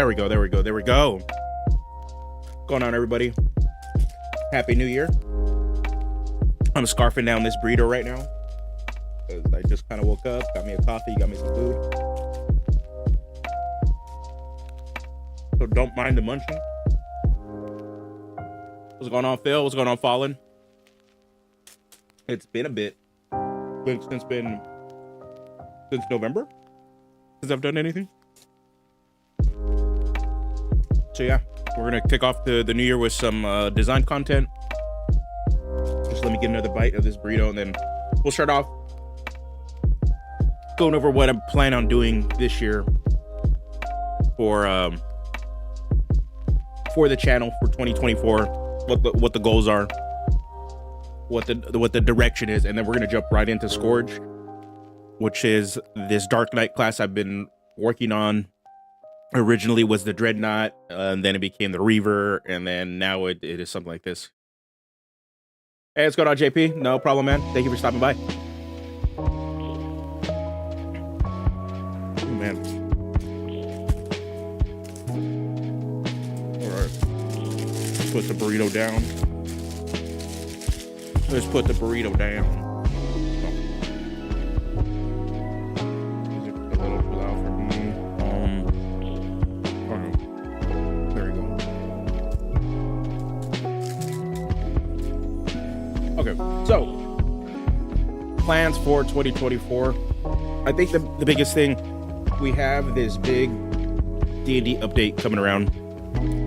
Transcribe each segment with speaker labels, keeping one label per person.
Speaker 1: There we go. What's going on, everybody? Happy New Year. I'm scarfing down this burrito right now because I just kind of woke up, got me a coffee, got me some food. So don't mind the munching. What's going on, Phil? What's going on, Fallen? It's been a bit. Since November since I've done anything. So yeah, we're gonna kick off the new year with some design content. Just let me get another bite of this burrito, and then we'll start off going over what I'm planning on doing this year for the channel for 2024. What the goals are, what the direction is, and then we're gonna jump right into Scourge, which is this Dark Knight class I've been working on. Originally was the Dreadnought, and then it became the Reaver, and then now it is something like this. Hey, what's going on, JP? No problem, man. Thank you for stopping by. Oh, man. All right. Let's put the burrito down. Let's put the burrito down. So, plans for 2024. I think the biggest thing, we have this big D&D update coming around.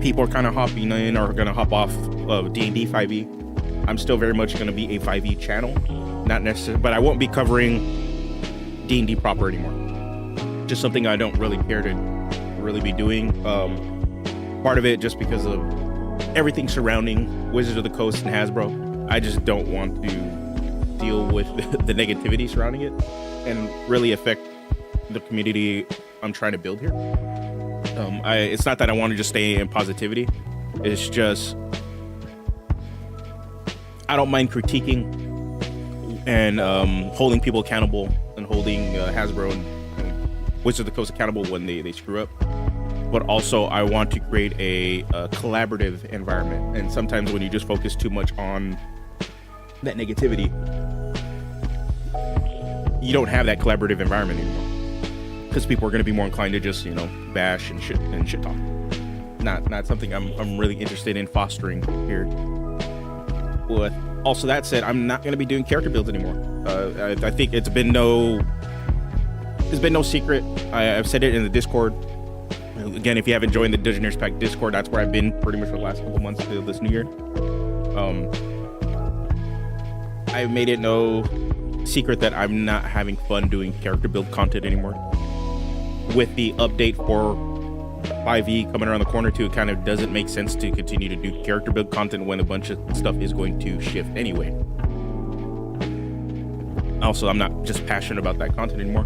Speaker 1: People are kind of hopping in or going to hop off of D&D 5e. I'm still very much going to be a 5e channel, not necessarily, but I won't be covering D&D proper anymore. Just something I don't really care to really be doing. Part of it just because of everything surrounding Wizards of the Coast and Hasbro. I just don't want to deal with the negativity surrounding it and really affect the community I'm trying to build here. It's not that I want to just stay in positivity. It's just I don't mind critiquing and holding people accountable and holding Hasbro and Wizards of the Coast accountable when they screw up. But also I want to create a collaborative environment. And sometimes when you just focus too much on that negativity, you don't have that collaborative environment anymore, because people are going to be more inclined to just, bash and shit talk. Not something I'm really interested in fostering here. But also, that said, I'm not going to be doing character builds anymore. I think it's been no secret. I've said it in the Discord. Again, if you haven't joined the Dungeoneers Pack Discord, that's where I've been pretty much for the last couple months till this new year. I've made it no secret that I'm not having fun doing character build content anymore. With the update for 5e coming around the corner too, it kind of doesn't make sense to continue to do character build content when a bunch of stuff is going to shift anyway. Also, I'm not just passionate about that content anymore.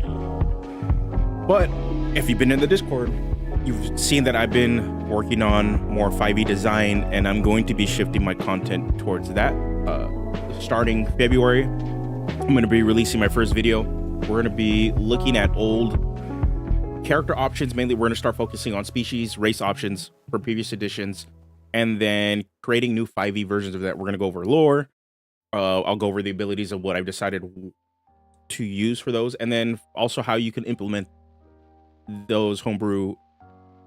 Speaker 1: But if you've been in the Discord, you've seen that I've been working on more 5e design, and I'm going to be shifting my content towards that. Starting February, I'm going to be releasing my first video. We're going to be looking at old character options. Mainly, we're going to start focusing on species, race options for previous editions, and then creating new 5e versions of that. We're going to go over lore. I'll go over the abilities of what I've decided to use for those, and then also how you can implement those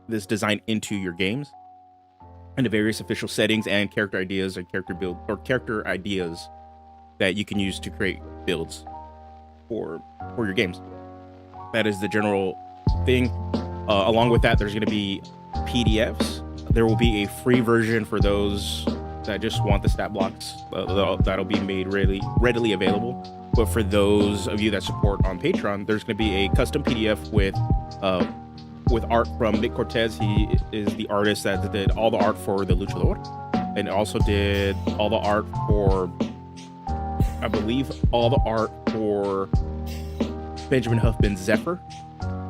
Speaker 1: this design into your games, and the various official settings and character ideas and character ideas that you can use to create builds for your games. That is the general thing. Along with that, there's going to be PDFs. There will be a free version for those that just want the stat blocks. That'll be made readily available. But for those of you that support on Patreon, there's going to be a custom PDF with art from Nick Cortez. He is the artist that did all the art for the Luchador, and also did all the art for, I believe, all the art for Benjamin Huffman's Zephyr,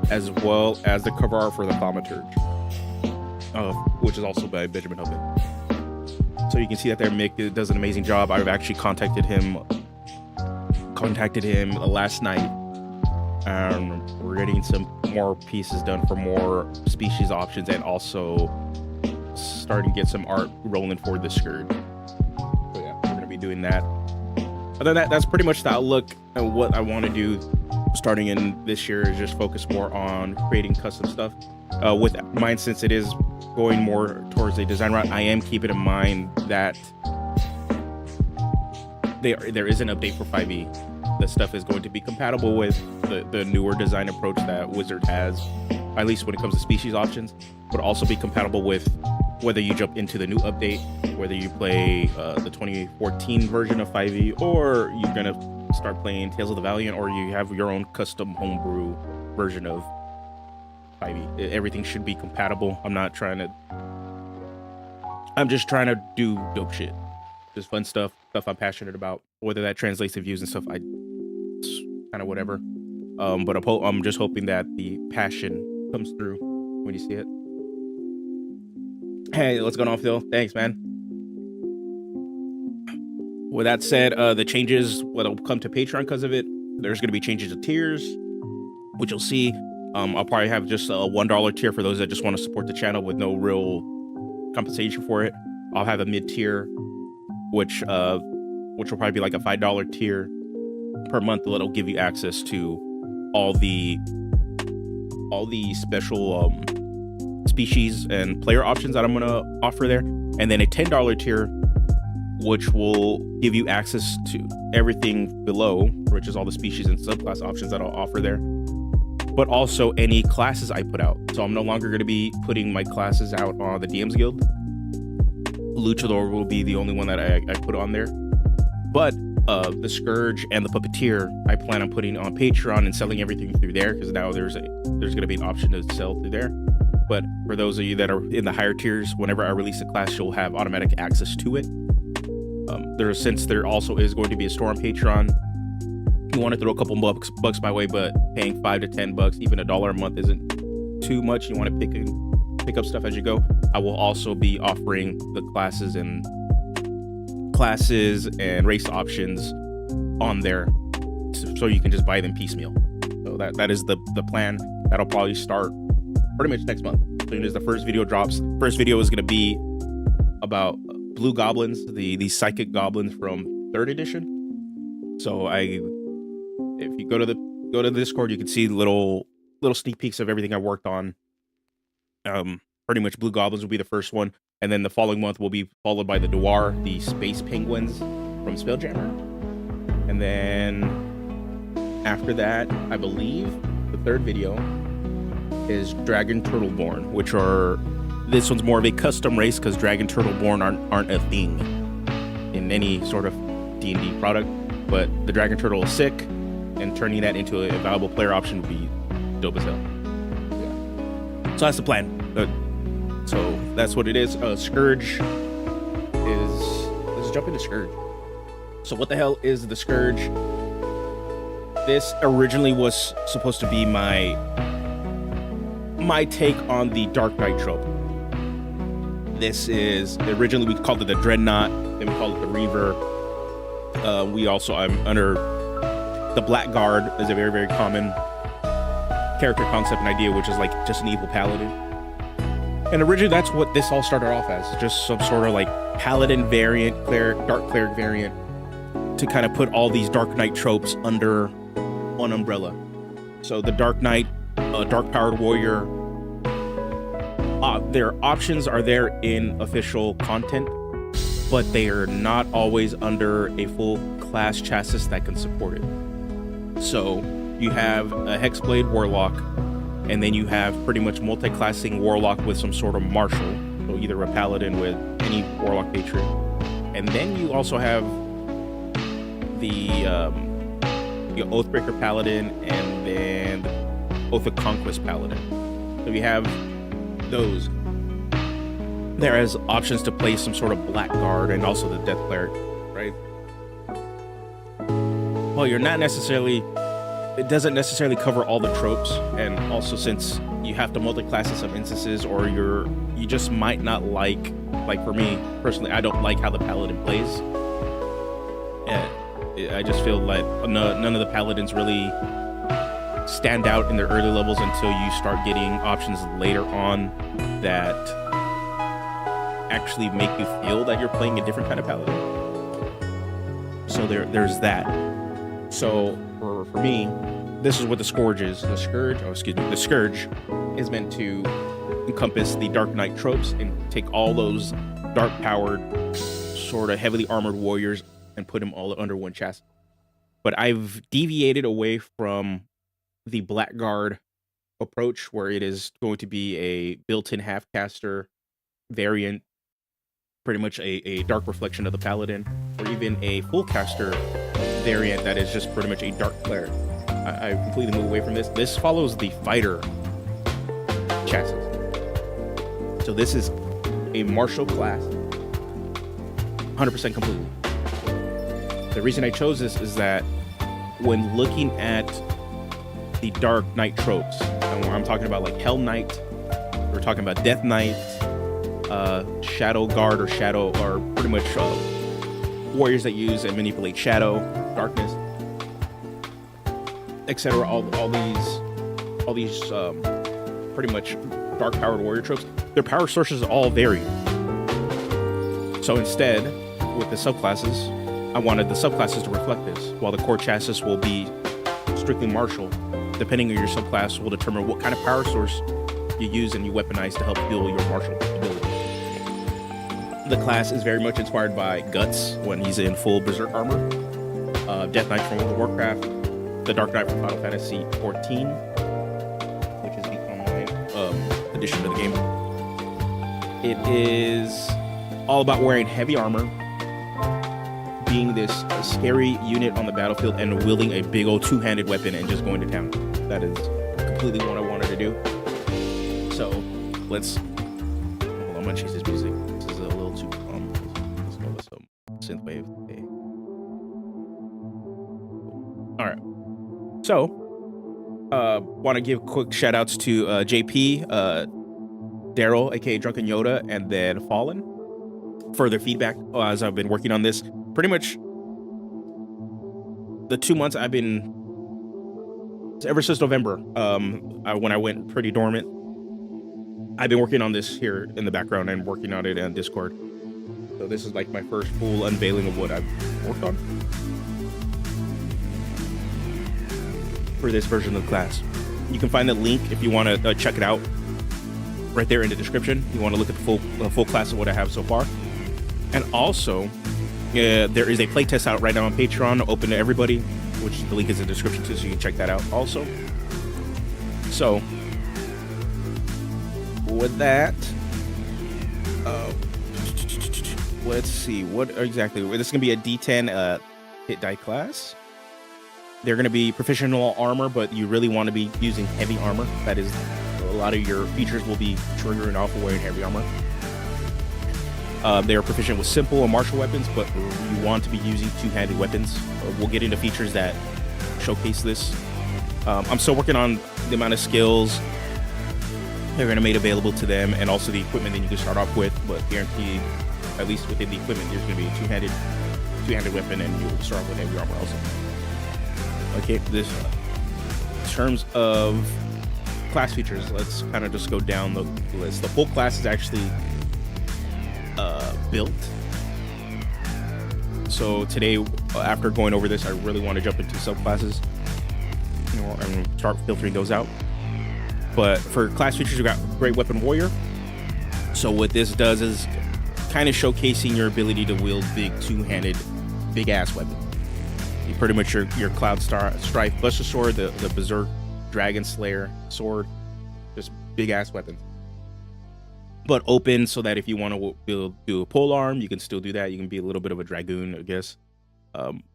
Speaker 1: as well as the cover art for the Thaumaturge, which is also by Benjamin Huffman. So you can see that there, Mick does an amazing job. I've actually contacted him last night. We're getting some more pieces done for more species options, and also starting to get some art rolling for the Scourge. So yeah, we're gonna be doing that. Other than that, that's pretty much the outlook. And what I want to do starting in this year is just focus more on creating custom stuff. With mine, since it is going more towards a design route, I am keeping in mind that there is an update for 5e. The stuff is going to be compatible with the newer design approach that Wizard has, at least when it comes to species options, but also be compatible with whether you jump into the new update, whether you play the 2014 version of 5e, or you're gonna start playing Tales of the Valiant, or you have your own custom homebrew version of 5e. Everything should be compatible. I'm just trying to do dope shit, just fun stuff I'm passionate about. Whether that translates to views and stuff, it's kind of whatever. But I'm just hoping that the passion comes through when you see it. Hey, what's going on, Phil? Thanks, man. With that said, the changes will come to Patreon because of it. There's going to be changes to tiers, which you'll see. I'll probably have just a $1 tier for those that just want to support the channel with no real compensation for it. I'll have a mid tier, which will probably be like a $5 tier per month. That'll give you access to all the special species and player options that I'm gonna offer there, and then a $10 tier, which will give you access to everything below, which is all the species and subclass options that I'll offer there, but also any classes I put out. So I'm no longer going to be putting my classes out on the DMs Guild. Luchador will be the only one that I put on there, but the Scourge and the Puppeteer I plan on putting on Patreon and selling everything through there, because now there's going to be an option to sell through there. But for those of you that are in the higher tiers, whenever I release a class, you'll have automatic access to it. Since there also is going to be a store on Patreon, you want to throw a couple bucks my way, but paying $5 to $10, even $1 a month isn't too much. You want to pick up stuff as you go. I will also be offering the classes and race options on there, so you can just buy them piecemeal. So that is the plan. That'll probably start pretty much next month. As soon as the first video drops. First video is going to be about blue goblins, the psychic goblins from 3rd edition. So if you go to the Discord, you can see little sneak peeks of everything I worked on. Pretty much blue goblins will be the first one, and then the following month will be followed by the Noir, the space penguins from Spelljammer, and then after that, I believe the 3rd video is Dragon Turtleborn, which this one's more of a custom race, because Dragon Turtleborn aren't a thing in any sort of D&D product, but the Dragon Turtle is sick, and turning that into a valuable player option would be dope as hell. Yeah. So that's the plan. So that's what it is. Scourge let's jump into Scourge. So what the hell is the Scourge? This originally was supposed to be my take on the Dark Knight trope. This is originally, we called it the Dreadnought, then we called it the Reaver. I'm under the Blackguard is a very, very common character concept and idea, which is like just an evil paladin. And originally that's what this all started off as, just some sort of like paladin variant, dark cleric variant, to kind of put all these Dark Knight tropes under one umbrella. So the Dark Knight, dark powered warrior, their options are there in official content, but they are not always under a full class chassis that can support it. So you have a Hexblade Warlock, and then you have pretty much multi-classing Warlock with some sort of martial, so either a Paladin with any Warlock Patriot. And then you also have the Oathbreaker Paladin, and then the Oath of Conquest Paladin. So you have those. There as options to play some sort of Blackguard and also the Death Cleric, right? Well, it doesn't necessarily cover all the tropes, and also since you have to multi-class in some instances, or you just might not like for me personally, I don't like how the Paladin plays. I just feel like none of the Paladins really stand out in the early levels until you start getting options later on that actually make you feel that you're playing a different kind of paladin. So there's that. So for me, this is what the Scourge is. The Scourge is meant to encompass the Dark Knight tropes and take all those dark-powered, sort of heavily armored warriors and put them all under one chassis. But I've deviated away from the Blackguard approach, where it is going to be a built-in half-caster variant, pretty much a dark reflection of the Paladin, or even a full-caster variant that is just pretty much a dark cleric. I completely moved away from this. This follows the fighter chassis. So this is a martial class, 100% completely. The reason I chose this is that when looking at the Dark Knight tropes, and when I'm talking about like Hell Knight, we're talking about Death Knight, Shadow Guard or Shadow, are pretty much warriors that use and manipulate shadow, darkness, etc. All these pretty much dark powered warrior tropes. Their power sources all vary. So instead, with the subclasses, I wanted the subclasses to reflect this, while the core chassis will be strictly martial. Depending on your subclass will determine what kind of power source you use and you weaponize to help fuel your martial ability. The class is very much inspired by Guts when he's in full Berserk armor, Death Knight from World of Warcraft, the Dark Knight from Final Fantasy XIV, which is the online edition of the game. It is all about wearing heavy armor, being this scary unit on the battlefield, and wielding a big old two-handed weapon and just going to town. That is completely what I wanted to do. So let's hold on, I'm gonna change this music. This is a little too calm. Let's go with some synthwave. Okay. All right. So want to give quick shout outs to JP, Daryl, aka Drunken Yoda, and then Fallen for their feedback as I've been working on this. Pretty much the 2 months I've been, ever since November, when I went pretty dormant, I've been working on this here in the background and working on it on Discord. So this is like my first full unveiling of what I've worked on for this version of the class. You can find the link if you want to check it out right there in the description. You want to look at the full class of what I have so far. And also, there is a playtest out right now on Patreon, open to everybody, which the link is in the description too, so you can check that out also. So, with that, let's see, what exactly, this is going to be a D10 hit die class. They're going to be proficient in all armor, but you really want to be using heavy armor. That is, a lot of your features will be triggering off of wearing heavy armor. They are proficient with simple and martial weapons, but you want to be using two-handed weapons. We'll get into features that showcase this. I'm still working on the amount of skills they're going to make available to them, and also the equipment that you can start off with, but guaranteed, at least within the equipment, there's going to be a two-handed weapon, and you'll start off with heavy armor also. Okay, this in terms of class features, let's kind of just go down the list. The full class is actually built. So today, after going over this, I really want to jump into subclasses, and start filtering those out. But for class features, we got Great Weapon Warrior. So what this does is kind of showcasing your ability to wield big two-handed, big-ass weapon. You pretty much your Cloud Strife Buster Sword, the Berserk Dragon Slayer sword, just big-ass weapons. But open, so that if you want to do a pole arm, you can still do that. You can be a little bit of a dragoon, I guess.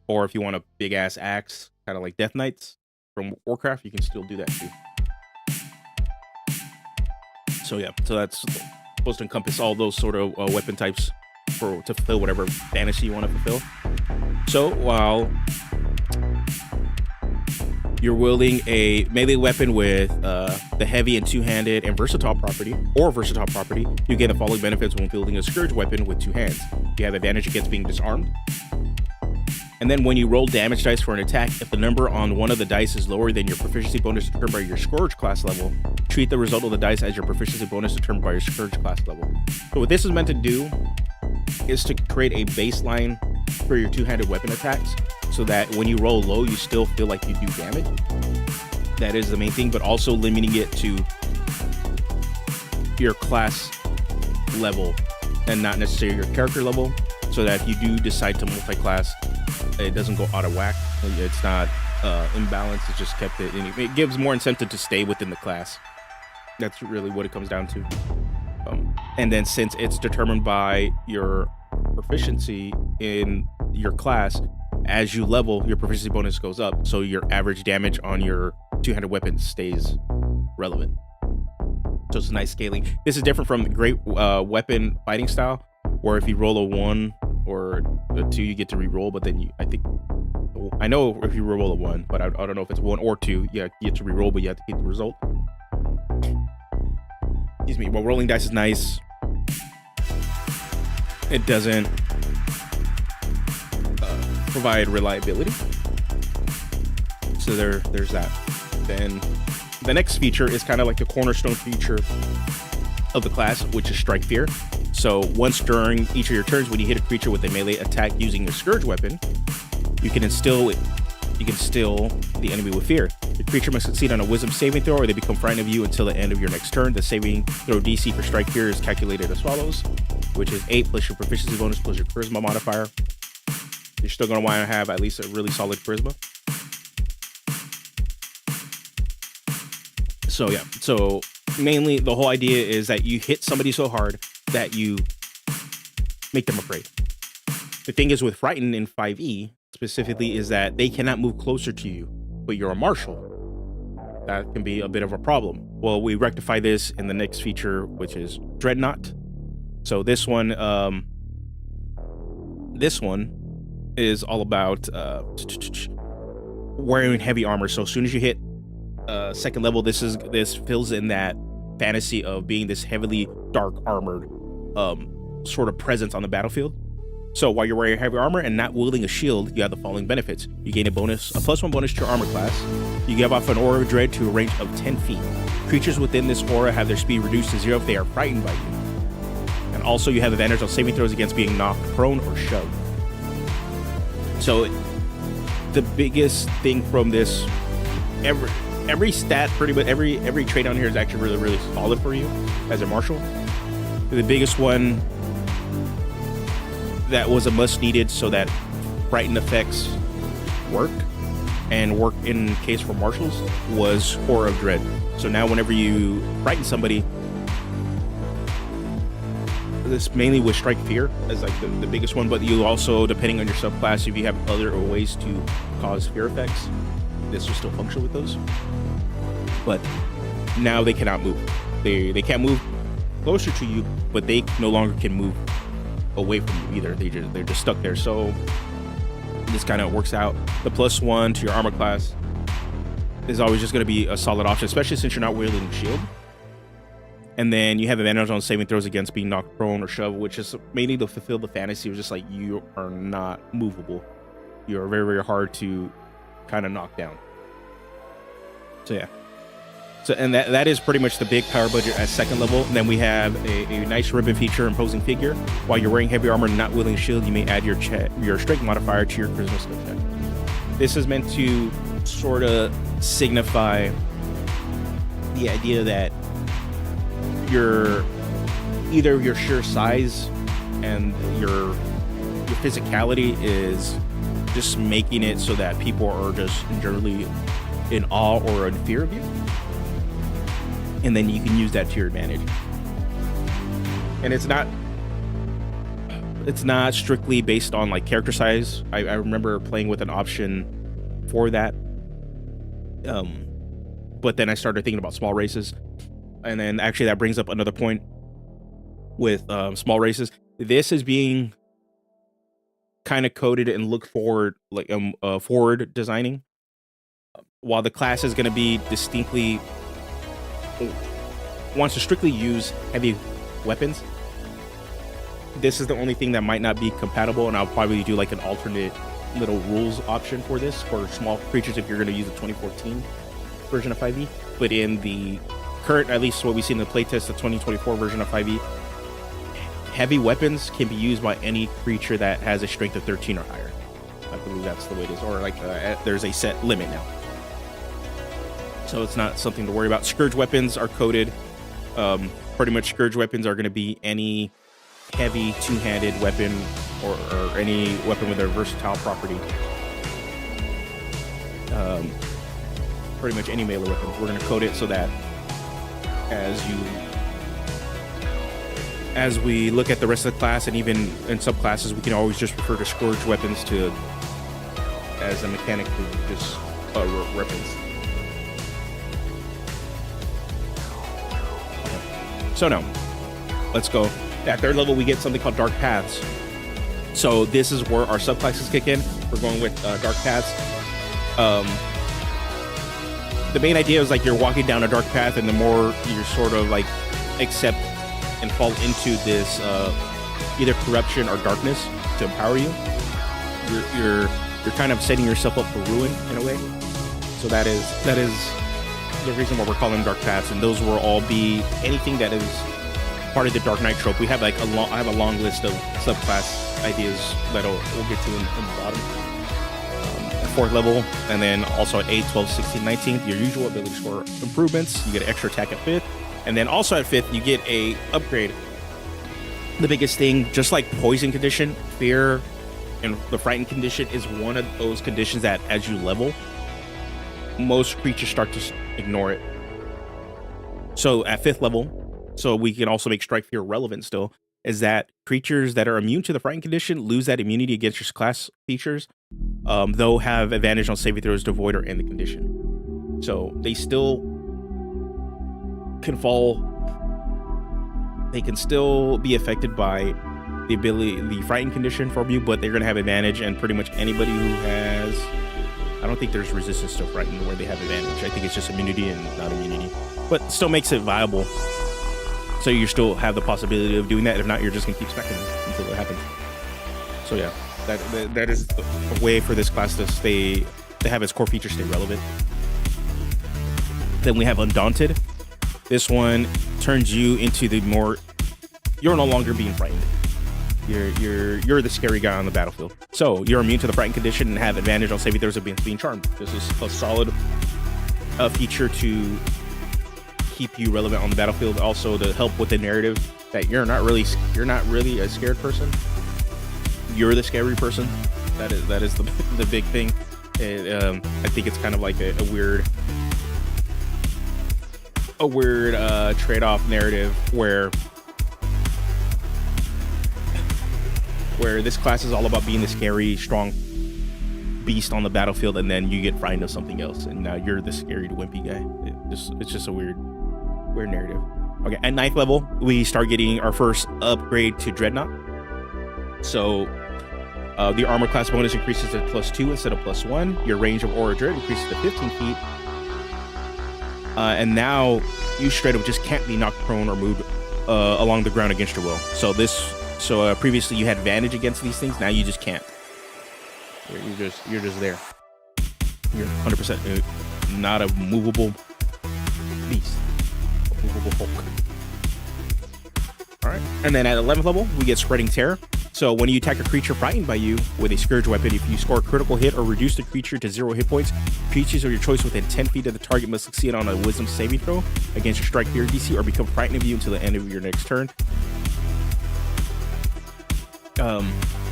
Speaker 1: Or if you want a big-ass axe, kind of like Death Knights from Warcraft, you can still do that too. So yeah, so that's supposed to encompass all those sort of weapon types to fulfill whatever fantasy you want to fulfill. So while you're wielding a melee weapon with the heavy and two-handed and versatile property, you get the following benefits when wielding a Scourge weapon with two hands. You have advantage against being disarmed. And then when you roll damage dice for an attack, if the number on one of the dice is lower than your proficiency bonus determined by your Scourge class level, treat the result of the dice as your proficiency bonus determined by your Scourge class level. So what this is meant to do is to create a baseline for your two-handed weapon attacks, so that when you roll low, you still feel like you do damage. That is the main thing, but also limiting it to your class level and not necessarily your character level, so that if you do decide to multi-class, it doesn't go out of whack. It's not imbalanced. It's just kept it. It gives more incentive to stay within the class. That's really what it comes down to. And then since it's determined by your proficiency in your class, as you level, your proficiency bonus goes up, so your average damage on your two-handed weapon stays relevant. So it's a nice scaling. This is different from great weapon fighting style, where if you roll a 1 or a 2, you get to re-roll, but then I know if you roll a 1, but I don't know if it's 1 or 2, you get to re-roll, but you have to keep the result. Excuse me. Well, rolling dice is nice. It doesn't provide reliability, so there's that. Then the next feature is kind of like the cornerstone feature of the class, which is Strike Fear. So once during each of your turns, when you hit a creature with a melee attack using your Scourge weapon, you can instill the enemy with fear. The creature must succeed on a Wisdom saving throw, or they become frightened of you until the end of your next turn. The saving throw DC for Strike Fear is calculated as follows, which is 8 plus your proficiency bonus plus your charisma modifier. You're still going to want to have at least a really solid charisma. So yeah, so mainly the whole idea is that you hit somebody so hard that you make them afraid. The thing is with Frightened in 5e specifically is that they cannot move closer to you, but you're a marshal. That can be a bit of a problem. Well, we rectify this in the next feature, which is Dreadnought. So this one is all about wearing heavy armor. So as soon as you hit second level, this fills in that fantasy of being this heavily dark armored sort of presence on the battlefield. So while you're wearing heavy armor and not wielding a shield, you have the following benefits. You gain a +1 bonus to your armor class. You give off an aura of dread to a range of 10 feet. Creatures within this aura have their speed reduced to 0 if they are frightened by you. And also you have advantage on saving throws against being knocked prone or shoved. So the biggest thing from this, every stat, pretty much every trait on here is actually really, really solid for you as a marshal. The biggest one that was a must needed so that frightened effects work and work in case for marshals was Aura of Dread. So now whenever you frighten somebody, this mainly with Strike Fear as like the biggest one, but you also, depending on your subclass, if you have other ways to cause fear effects, this will still function with those. But now they cannot move. They can't move closer to you, but they no longer can move away from you either. They're just stuck there. So this kind of works out. The +1 to your armor class is always just going to be a solid option, especially since you're not wielding a shield. And then you have advantage on saving throws against being knocked prone or shoved, which is mainly to fulfill the fantasy of just like you are not movable. You're very, very hard to kind of knock down. So yeah. So, and that is pretty much the big power budget at second level. And then we have a nice ribbon feature, Imposing Figure. While you're wearing heavy armor and not wielding a shield, you may add your strength modifier to your charisma skill check. This is meant to sort of signify the idea that either your sheer size and your physicality is just making it so that people are just generally in awe or in fear of you. And then you can use that to your advantage. And it's not strictly based on like character size. I remember playing with an option for that. But then I started thinking about small races. And then actually that brings up another point with small races. This is being kind of coded and looked forward, like forward designing. While the class is going to be distinctly wants to strictly use heavy weapons, this is the only thing that might not be compatible, and I'll probably do like an alternate little rules option for this for small creatures if you're going to use the 2014 version of 5e. But in the current, at least what we see in the playtest, the 2024 version of 5e, heavy weapons can be used by any creature that has a strength of 13 or higher. I believe that's the way it is, or like there's a set limit now. So it's not something to worry about. Scourge weapons are coded. Pretty much Scourge weapons are going to be any heavy two-handed weapon or any weapon with a versatile property. Pretty much any melee weapon. We're going to code it so that as we look at the rest of the class, and even in subclasses, we can always just refer to Scourge weapons as a mechanic to just reference. So now, let's go. At third level, we get something called Dark Paths. So this is where our subclasses kick in. We're going with Dark Paths. The main idea is like you're walking down a dark path, and the more you sort of like accept and fall into this either corruption or darkness to empower you, you're kind of setting yourself up for ruin in a way. So that is the reason why we're calling them Dark Paths, and those will all be anything that is part of the Dark Knight trope. We have like I have a long list of subclass ideas that we'll get to in the bottom. At 4th level, and then also at 8, 12, 16, 19th, your usual ability score improvements. You get an extra attack at 5th, and then also at 5th, you get a upgrade. The biggest thing, just like Poison condition, Fear, and the Frightened condition is one of those conditions that as you level, most creatures start to ignore it. So at 5th level, so we can also make Strike Fear relevant still, is that creatures that are immune to the Frightened condition lose that immunity against your class features, though have advantage on saving throws to avoid or end the condition. So they still can fall. They can still be affected by the Frightened condition for you, but they're going to have advantage, and pretty much anybody who has... I don't think there's resistance to Frightened where they have advantage. I think it's just immunity and not immunity, but still makes it viable. So you still have the possibility of doing that. If not, you're just gonna keep smacking them until it happens. So yeah, that is a way for this class to have its core features stay relevant. Then we have Undaunted. This one turns you into you're no longer being frightened. You're the scary guy on the battlefield. So you're immune to the Frightened condition and have advantage on saving throws of being charmed. This is a solid feature to keep you relevant on the battlefield. Also to help with the narrative that you're not really a scared person. You're the scary person. That is the big thing. I think it's kind of like a weird trade-off narrative where this class is all about being the scary, strong beast on the battlefield, and then you get frightened of something else, and now you're the scary, wimpy guy. It's just a weird narrative. Okay, at 9th level, we start getting our first upgrade to Dreadnought. So the armor class bonus increases to +2 instead of +1. Your range of Aura Dread increases to 15 feet. And now you straight up just can't be knocked prone or moved along the ground against your will. So previously you had advantage against these things. Now you just can't. You're just there. You're 100% not a movable beast. A movable Hulk. All right. And then at 11th level, we get Spreading Terror. So when you attack a creature frightened by you with a Scourge weapon, if you score a critical hit or reduce the creature to 0 hit points, creatures of your choice within 10 feet of the target must succeed on a Wisdom saving throw against your Strike Fear DC or become frightened of you until the end of your next turn.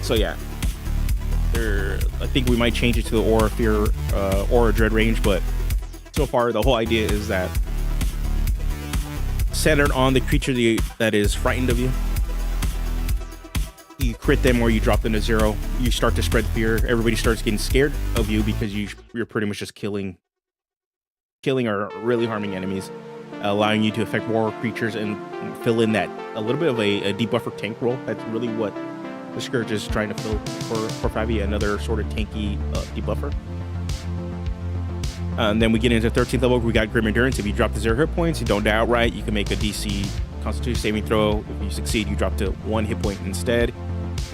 Speaker 1: So yeah, I think we might change it to the Aura Fear, Aura Dread range, but so far the whole idea is that centered on the creature that is frightened of you. You crit them or you drop them to 0. You start to spread fear. Everybody starts getting scared of you because you're pretty much just killing or really harming enemies, allowing you to affect more creatures and fill in that a little bit of a debuffer tank role. That's really what the Scourge is trying to fill for 5e, another sort of tanky debuffer. And then we get into 13th level. We got Grim Endurance. If you drop to 0 hit points, you don't die outright. You can make a DC Constitution saving throw. If you succeed, you drop to 1 hit point instead.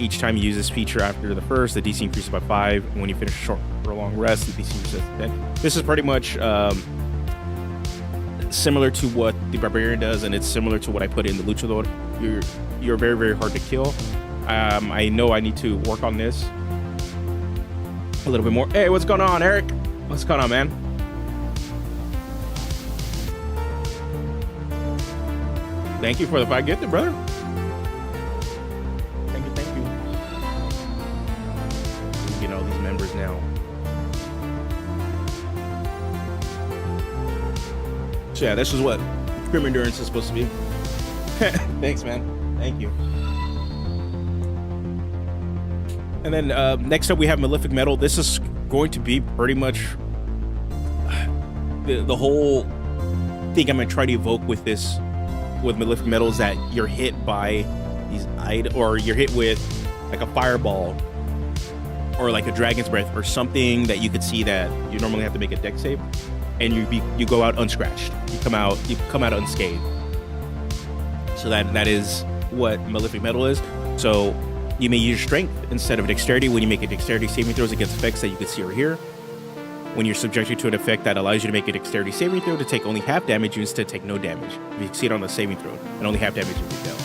Speaker 1: Each time you use this feature after the first, the DC increases by 5. And when you finish a short or a long rest, the DC resets to 10. This is pretty much similar to what the Barbarian does, and it's similar to what I put in the Luchador. You're very, very hard to kill. I know I need to work on this a little bit more. Hey, what's going on, Eric? What's going on, man? Thank you for the 5 gifted, brother. Thank you, thank you. You know, these members now. So yeah, this is what Grim Endurance is supposed to be. Thanks, man. Thank you. And then next up we have Malefic Metal. This is going to be pretty much the whole thing I'm gonna try to evoke with this, with Malefic Metal, is that you're hit by these or you're hit with like a fireball or like a dragon's breath or something that you could see that you normally have to make a dex save, and you go out unscratched. You come out unscathed. So that is what Malefic Metal is. So you may use strength instead of dexterity when you make a dexterity saving throws against effects that you can see or hear. When you're subjected to an effect that allows you to make a dexterity saving throw to take only half damage, you instead take no damage if you succeed on the saving throw, and only half damage if you fail.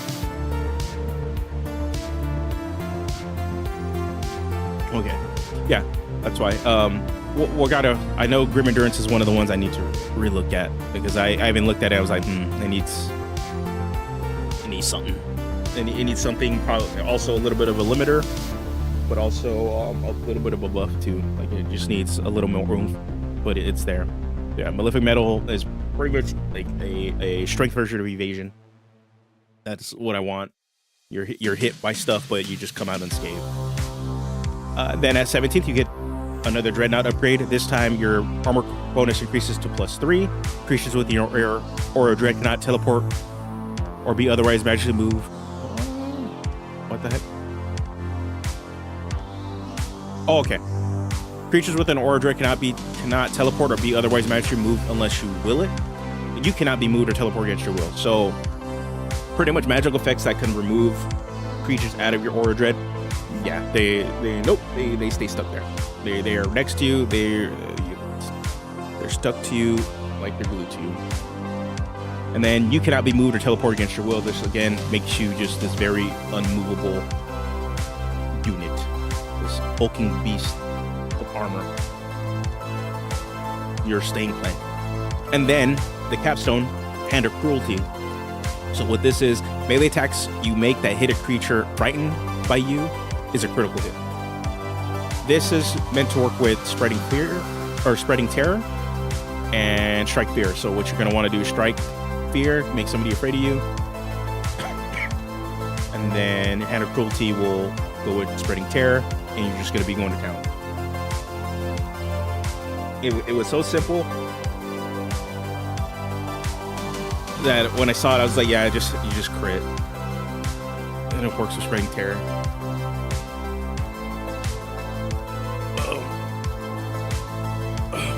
Speaker 1: Okay, yeah, that's why. I know Grim Endurance is one of the ones I need to relook at, because I haven't looked at it. I was like, it needs something. It needs something, probably also a little bit of a limiter, but also a little bit of a buff too. Like, it just needs a little more oomph, but it's there. Yeah, Malefic Metal is pretty much like a strength version of evasion. That's what I want. You're hit by stuff, but you just come out unscathed. Then at 17th, you get another Dreadnought upgrade. This time, your armor bonus increases to +3. Creatures with your Aura of Dread cannot teleport or be otherwise magically moved. What the heck? Oh, okay. Creatures with an Aura of Dread cannot teleport or be otherwise magically moved unless you will it. You cannot be moved or teleport against your will. So, pretty much magical effects that can remove creatures out of your Aura of Dread. Yeah, they stay stuck there. They are next to you. They're stuck to you like they're glued to you. And then you cannot be moved or teleport against your will. This again makes you just this very unmovable unit, this hulking beast of armor. Your staying plank. And then the capstone, Hand of Cruelty. So what this is, melee attacks you make that hit a creature frightened by you is a critical hit. This is meant to work with Spreading Fear, or Spreading Terror, and Strike Fear. So what you're going to want to do is Strike Fear, make somebody afraid of you, and then Hand of Cruelty will go with Spreading Terror, and you're just going to be going to town. It was so simple that when I saw it, I was like, yeah, you just crit, and it works with Spreading Terror.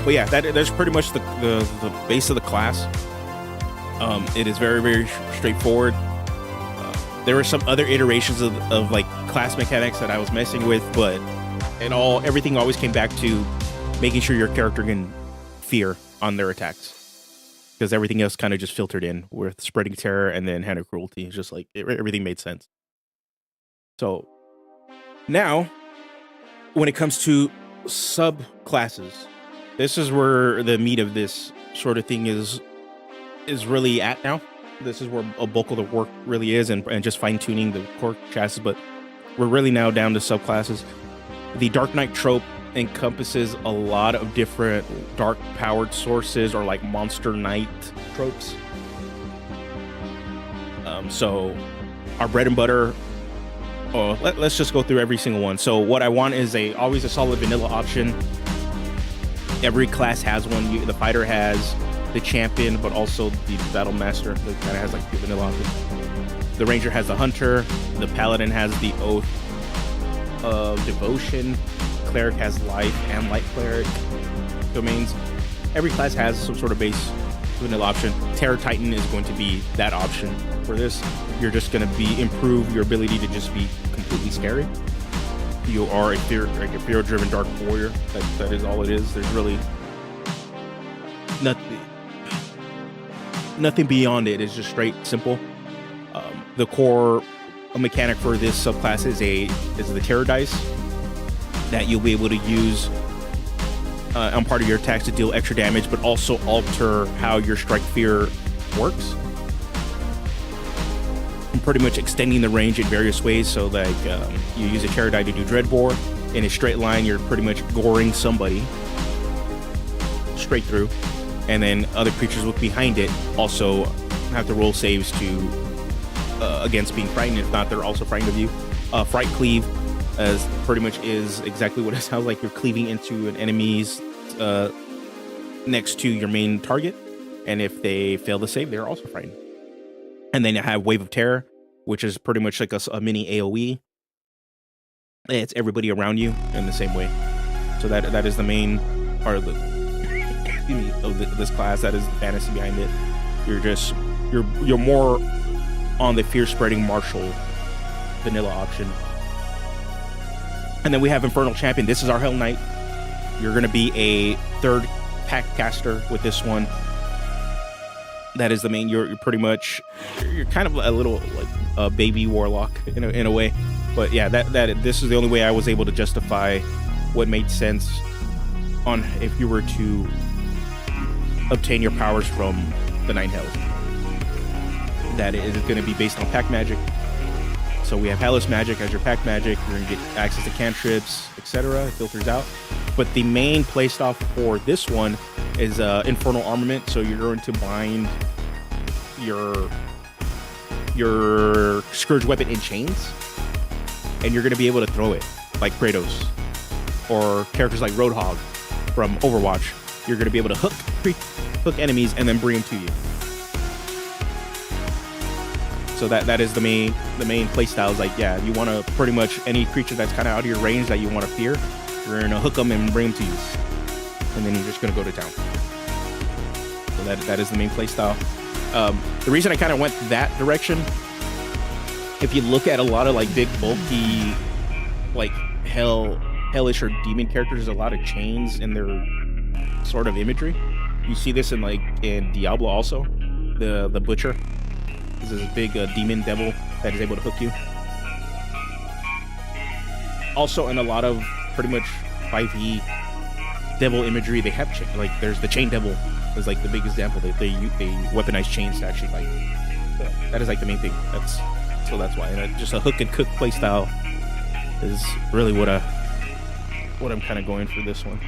Speaker 1: But yeah, that's pretty much the base of the class. It is very, very straightforward. There were some other iterations of like class mechanics that I was messing with, but everything always came back to making sure your character can fear on their attacks, because everything else kind of just filtered in with Spreading Terror and then Hand of Cruelty. It's just like everything made sense. So now, when it comes to subclasses, this is where the meat of this sort of thing is really at now. This is where a bulk of the work really is, and just fine-tuning the core chassis, but we're really now down to subclasses. The Dark Knight trope encompasses a lot of different dark-powered sources, or like Monster Knight tropes. So our bread and butter, let's just go through every single one. So what I want is always a solid vanilla option. Every class has one. The fighter has the champion, but also the battle master that kind of has like the vanilla option. The ranger has the hunter. The paladin has the oath of devotion. Cleric has life and light cleric domains. Every class has some sort of base vanilla option. Terror Titan is going to be that option for this. You're just going to improve your ability to just be completely scary. You are a fear-driven dark warrior. That is all it is. There's really nothing beyond it. It's just straight simple. The core mechanic for this subclass is the terror dice that you'll be able to use on part of your attacks to deal extra damage, but also alter how your strike fear works. And pretty much extending the range in various ways. So like you use a terror die to do dread bore. In a straight line, you're pretty much goring somebody straight through. And then other creatures look behind it also have to roll saves to against being frightened. If not, they're also frightened of you. Fright cleave as pretty much is exactly what it sounds like. You're cleaving into an enemy's next to your main target, and if they fail to save, they're also frightened. And then you have Wave of Terror, which is pretty much like a mini AoE. It's everybody around you in the same way. So that is the main part of this class. That is the fantasy behind it. You're more on the fear spreading martial vanilla option. And then we have Infernal Champion. This is our Hell Knight. You're going to be a third pack caster with this one. That is the main. You're pretty much you're kind of a little like a baby warlock in a way. But yeah, this is the only way I was able to justify what made sense on if you were to obtain your powers from the Nine Hells. That is going to be based on pack magic. So we have Hellish Magic as your pack magic. You're going to get access to cantrips, etc. It filters out. But the main playstyle for this one is Infernal Armament. So you're going to bind your Scourge weapon in chains, and you're going to be able to throw it like Kratos or characters like Roadhog from Overwatch. You're going to be able to hook enemies and then bring them to you. So that is the main play style. Is like, yeah, you want to pretty much any creature that's kind of out of your range that you want to fear, you're gonna hook them and bring them to you, and then you're just gonna go to town. So that is the main play style. The reason I kind of went that direction, if you look at a lot of like big bulky, like hellish or demon characters, there's a lot of chains in their sort of imagery. You see this in Diablo also, the butcher. This is a big demon devil that is able to hook you. Also, in a lot of pretty much 5e devil imagery, they have there's the chain devil is like the big example. They weaponize chains to actually fight. So that is like the main thing. That's why. And just a hook and cook playstyle is really what I'm kind of going for this one.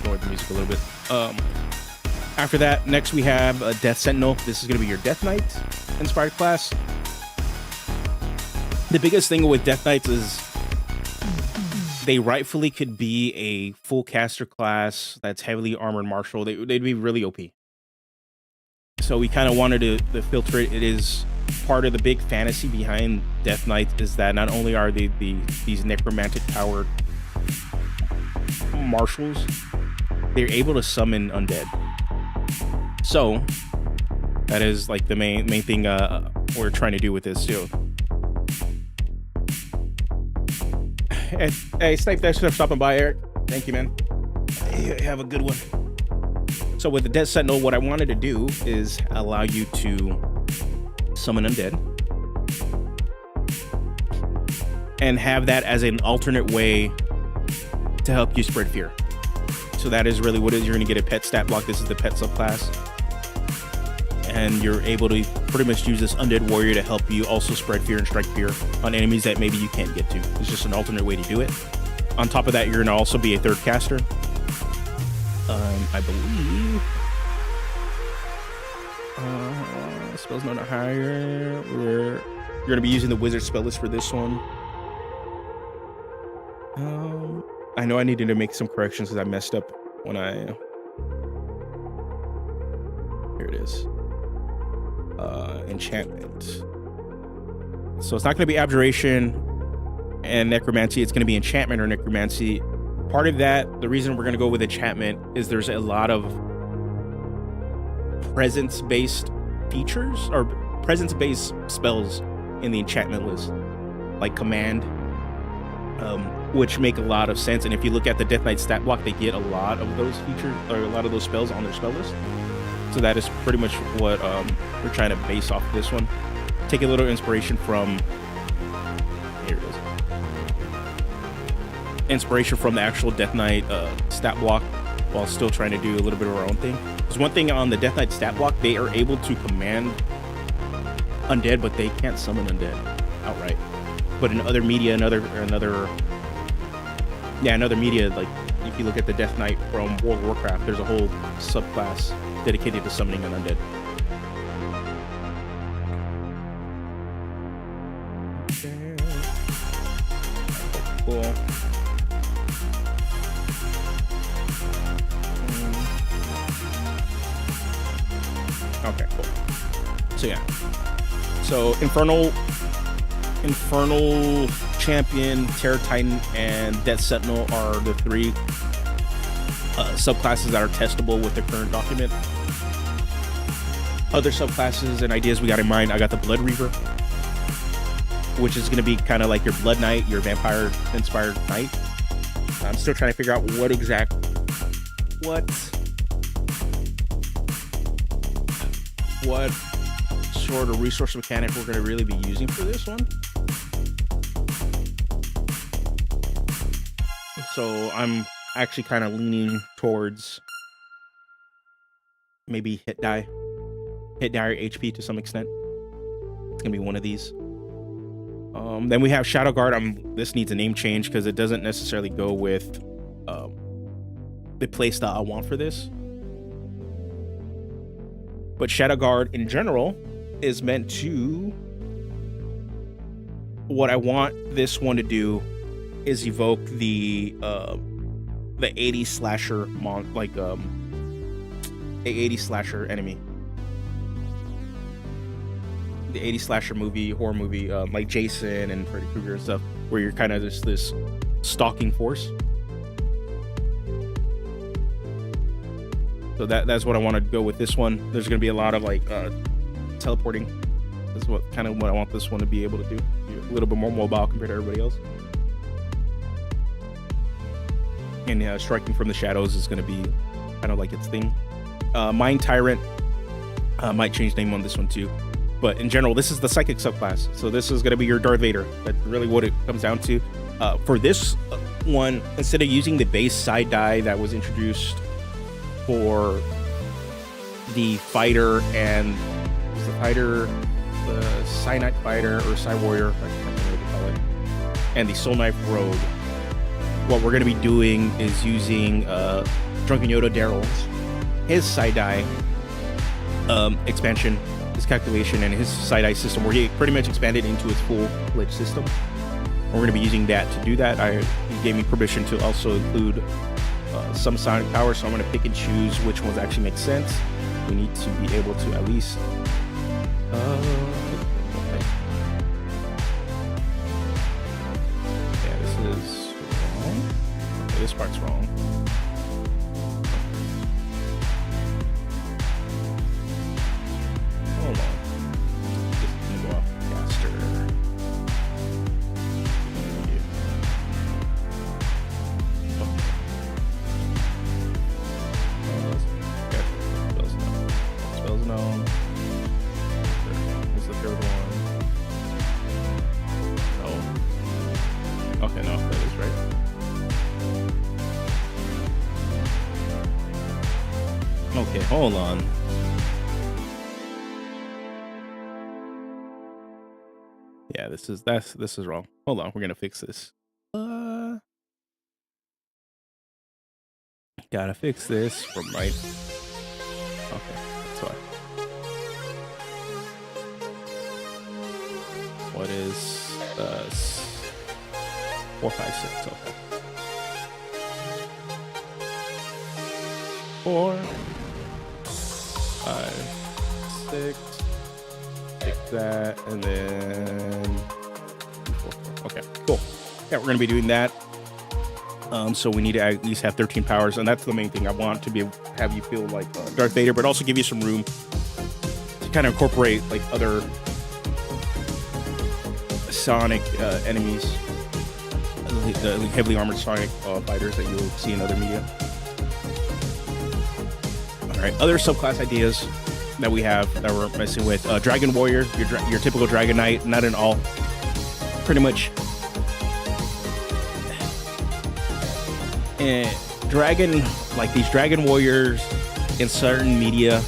Speaker 1: Lower the music a little bit. After that, next we have Death Sentinel. This is going to be your Death Knight inspired class. The biggest thing with Death Knights is they rightfully could be a full caster class that's heavily armored martial. They'd be really OP. So we kind of wanted to filter it. It is part of the big fantasy behind Death Knight is that not only are they these necromantic powered marshals, they're able to summon undead. So that is like the main thing we're trying to do with this too. Hey, Snipe, thanks for stopping by, Eric. Thank you, man. Hey, have a good one. So with the Death Sentinel, what I wanted to do is allow you to summon undead and have that as an alternate way to help you spread fear. So that is really what it is. You're going to get a pet stat block. This is the pet subclass. And you're able to pretty much use this undead warrior to help you also spread fear and strike fear on enemies that maybe you can't get to. It's just an alternate way to do it. On top of that, you're going to also be a third caster. I believe. Spells not higher. You're going to be using the wizard spell list for this one. I know I needed to make some corrections because I messed up when here it is. Enchantment. So it's not going to be abjuration and necromancy. It's going to be enchantment or necromancy. Part of that, the reason we're going to go with enchantment is there's a lot of presence-based features or presence-based spells in the enchantment list, like command, which make a lot of sense. And if you look at the Death Knight stat block, they get a lot of those features or a lot of those spells on their spell list. So that is pretty much what we're trying to base off this one. Take a little inspiration from, here it is, inspiration from the actual Death Knight stat block, while still trying to do a little bit of our own thing. There's one thing on the Death Knight stat block, they are able to command undead, but they can't summon undead outright. But in other media, another media, like if you look at the Death Knight from World of Warcraft, there's a whole subclass dedicated to summoning an undead. Cool. Okay, cool. So yeah. So Infernal Champion, Terror Titan, and Death Sentinel are the three subclasses that are testable with the current document. Other subclasses and ideas we got in mind, I got the Blood Reaver, which is going to be kind of like your Blood Knight, your vampire-inspired knight. I'm still trying to figure out what sort of resource mechanic we're going to really be using for this one. So I'm actually kind of leaning towards maybe hit die or HP to some extent. It's gonna be one of these. Then we have Shadow Guard. This needs a name change because it doesn't necessarily go with the playstyle I want for this. But Shadow Guard in general is meant to, what I want this one to do is evoke the 80s slasher a 80s slasher enemy. The 80s slasher movie, horror movie, like Jason and Freddy Krueger and stuff, where you're kind of just this stalking force. So that's what I want to go with this one. There's going to be a lot of like teleporting. That's what I want this one to be able to do. Be a little bit more mobile compared to everybody else. And striking from the shadows is going to be kind of like its thing. Mind Tyrant might change name on this one too. But in general, this is the psychic subclass. So this is going to be your Darth Vader. That's really what it comes down to. For this one, instead of using the base side die that was introduced for the fighter and the Cyanide Fighter or Psy Warrior, I can't remember what to call it, and the Soul Knife Rogue, what we're going to be doing is using Drunken Yoda Daryl's, his side die expansion, his calculation, and his side eye system, where he pretty much expanded into his full-fledged system. And we're going to be using that to do that. He gave me permission to also include some sonic power, so I'm going to pick and choose which ones actually make sense. We need to be able to at least okay. Yeah, this is wrong. Okay, this part's wrong. Hold on. This is gonna go off faster. Spells known. What's the third one? Oh. Okay, no, that is right. Okay, hold on. Yeah, this is wrong. Hold on, we're gonna fix this. Gotta fix this from right. Okay, that's why. What is 4, 5, 6? Okay. 4, 5, 6. fix that, and then okay, cool. Yeah, we're gonna be doing that. So we need to at least have 13 powers, and that's the main thing. I want to have you feel like Darth Vader, but also give you some room to kind of incorporate like other Sonic enemies, the heavily armored Sonic fighters that you'll see in other media. All right, other subclass ideas that we have that we're messing with: Dragon Warrior, your typical Dragon Knight, not in all, pretty much. These Dragon Warriors in certain media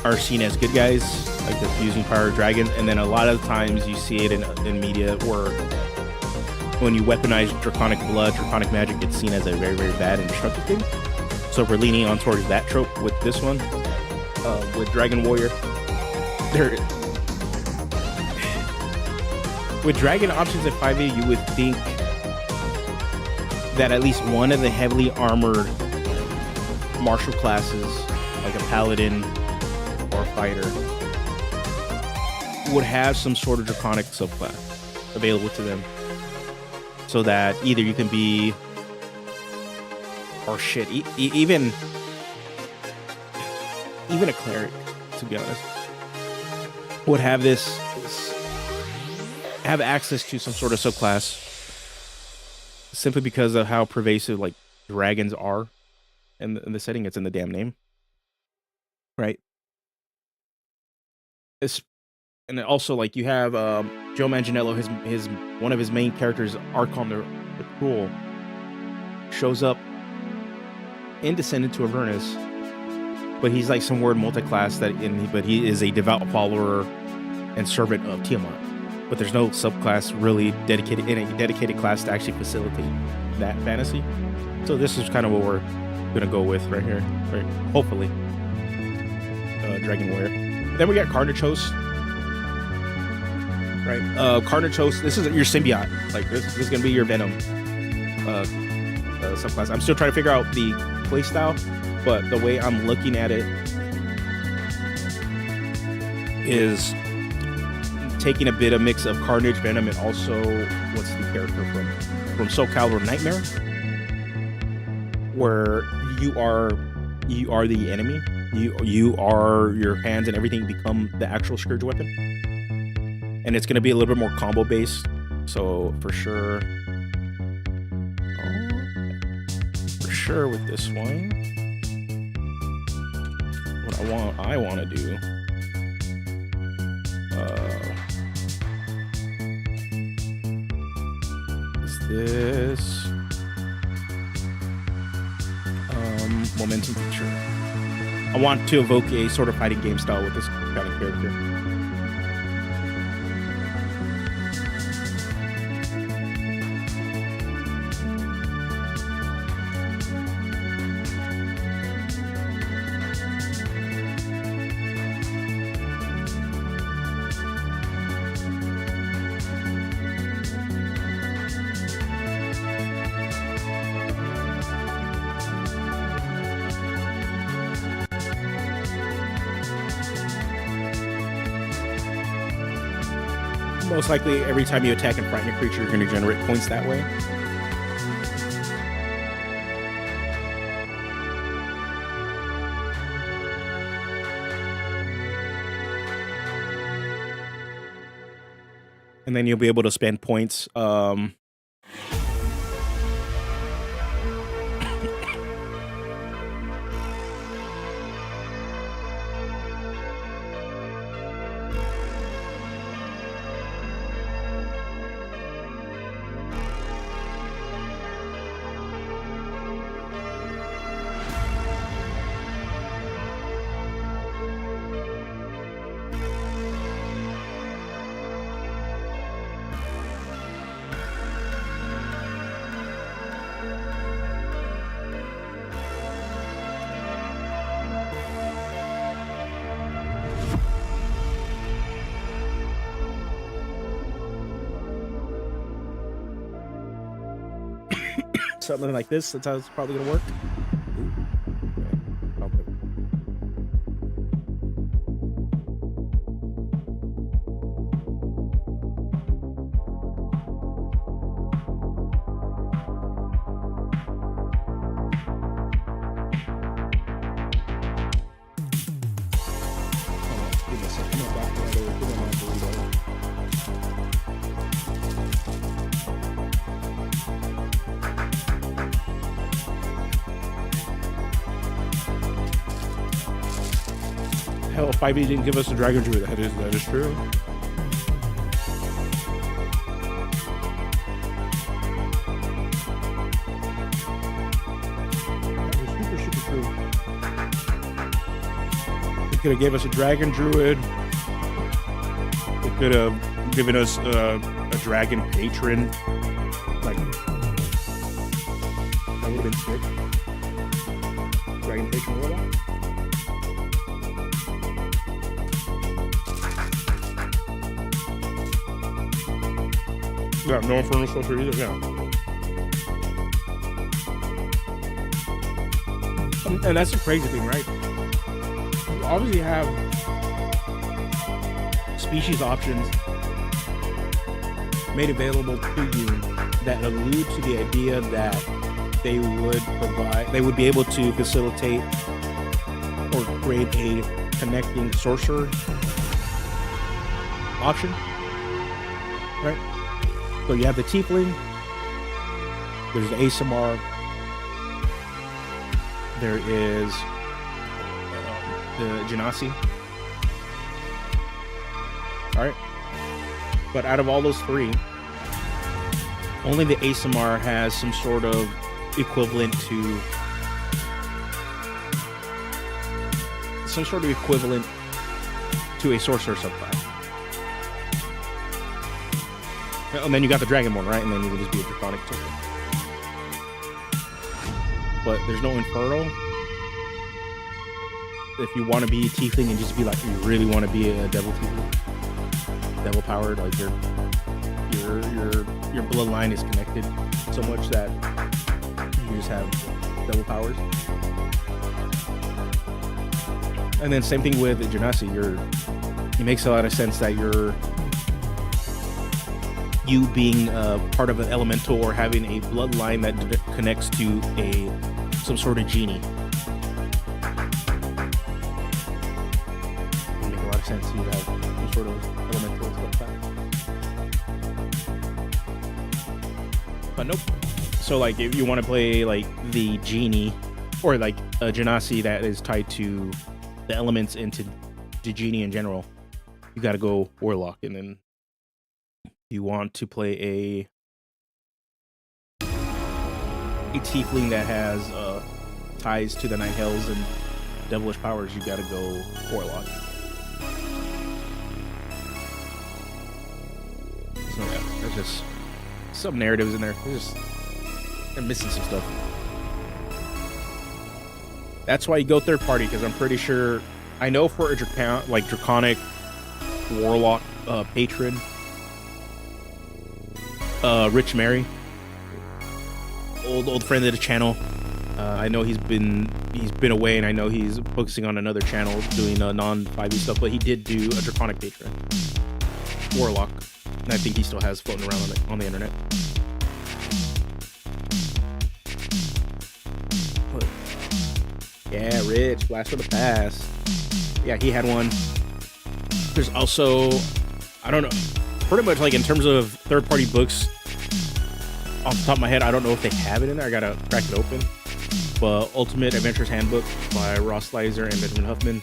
Speaker 1: are seen as good guys, like they're using power dragons, and then a lot of times you see it in media where when you weaponize draconic blood, draconic magic, it's seen as a very, very bad and destructive thing. So we're leaning on towards that trope with this one, with Dragon Warrior. With Dragon options at 5e, you would think that at least one of the heavily armored martial classes, like a paladin or a fighter, would have some sort of draconic subclass available to them, so that either you can be, or shit, even a cleric, to be honest, would have have access to some sort of subclass, simply because of how pervasive like dragons are in the setting. It's in the damn name, right? And also, like, you have Joe Manganiello, his one of his main characters, Archon the Cruel, shows up in Descendant to Avernus, but he's like some weird multi-class but he is a devout follower and servant of Tiamat. But there's no subclass really dedicated class to actually facilitate that fantasy. So this is kind of what we're gonna go with right here, right? Hopefully, Dragon Warrior. Then we got Carnage Host, right? Carnage Host. This is your symbiote. Like this is gonna be your Venom subclass. I'm still trying to figure out the playstyle, but the way I'm looking at it is taking a bit of mix of Carnage, Venom, and also what's the character from Soul Calibur, Nightmare, where you are the enemy. You are, your hands and everything become the actual Scourge weapon, and it's going to be a little bit more combo based. So for sure with this one, what I want to do. This momentum feature. I want to evoke a sort of fighting game style with this kind of character. Most likely, every time you attack and frighten a creature, you're going to generate points that way. And then you'll be able to spend points. Something like this. That's how it's probably gonna work. hell, 5e didn't give us a Dragon Druid. That is true. That is super true. It could have gave us a Dragon Druid. It could have given us a Dragon Patron. Like, that would have been sick. Dragon Patron Warlock. Yeah, no Infernal Sorcerer either, yeah. And that's the crazy thing, right? You obviously have species options made available to you that allude to the idea that they would be able to facilitate or create a connecting sorcerer option, right? So you have the Tiefling, there's the ASMR, there is the Genasi. All right, but out of all those three, only the ASMR has some sort of equivalent to a sorcerer subclass. And then you got the Dragonborn, right? And then you can just be a Draconic token. But there's no Infernal. If you want to be Tiefling and just be like, you really want to be a Devil Tiefling, Devil powered, like your bloodline is connected so much that you just have Devil powers. And then same thing with Genasi. It makes a lot of sense that you being part of an elemental or having a bloodline that connects to some sort of genie. It would make a lot of sense. You have some sort of elemental like that. But nope. So like, if you want to play like the genie, or like a Genasi that is tied to the elements into the genie in general, you got to go Warlock. And then you want to play a Tiefling that has ties to the Nine Hells and devilish powers, you gotta go Warlock. So yeah, there's just some narratives in there. They're missing some stuff. That's why you go third party, because I'm pretty sure, I know for a Draconic Warlock patron, Rich Mary, old friend of the channel. I know he's been away, and I know he's focusing on another channel doing non-5e stuff, but he did do a Draconic patron Warlock, and I think he still has floating around on the internet. But, yeah, Rich, blast for the past. Yeah, he had one. There's also, I don't know, pretty much like in terms of third-party books, off the top of my head, I don't know if they have it in there. I gotta crack it open. But Ultimate Adventurer's Handbook by Ross Leiser and Benjamin Huffman,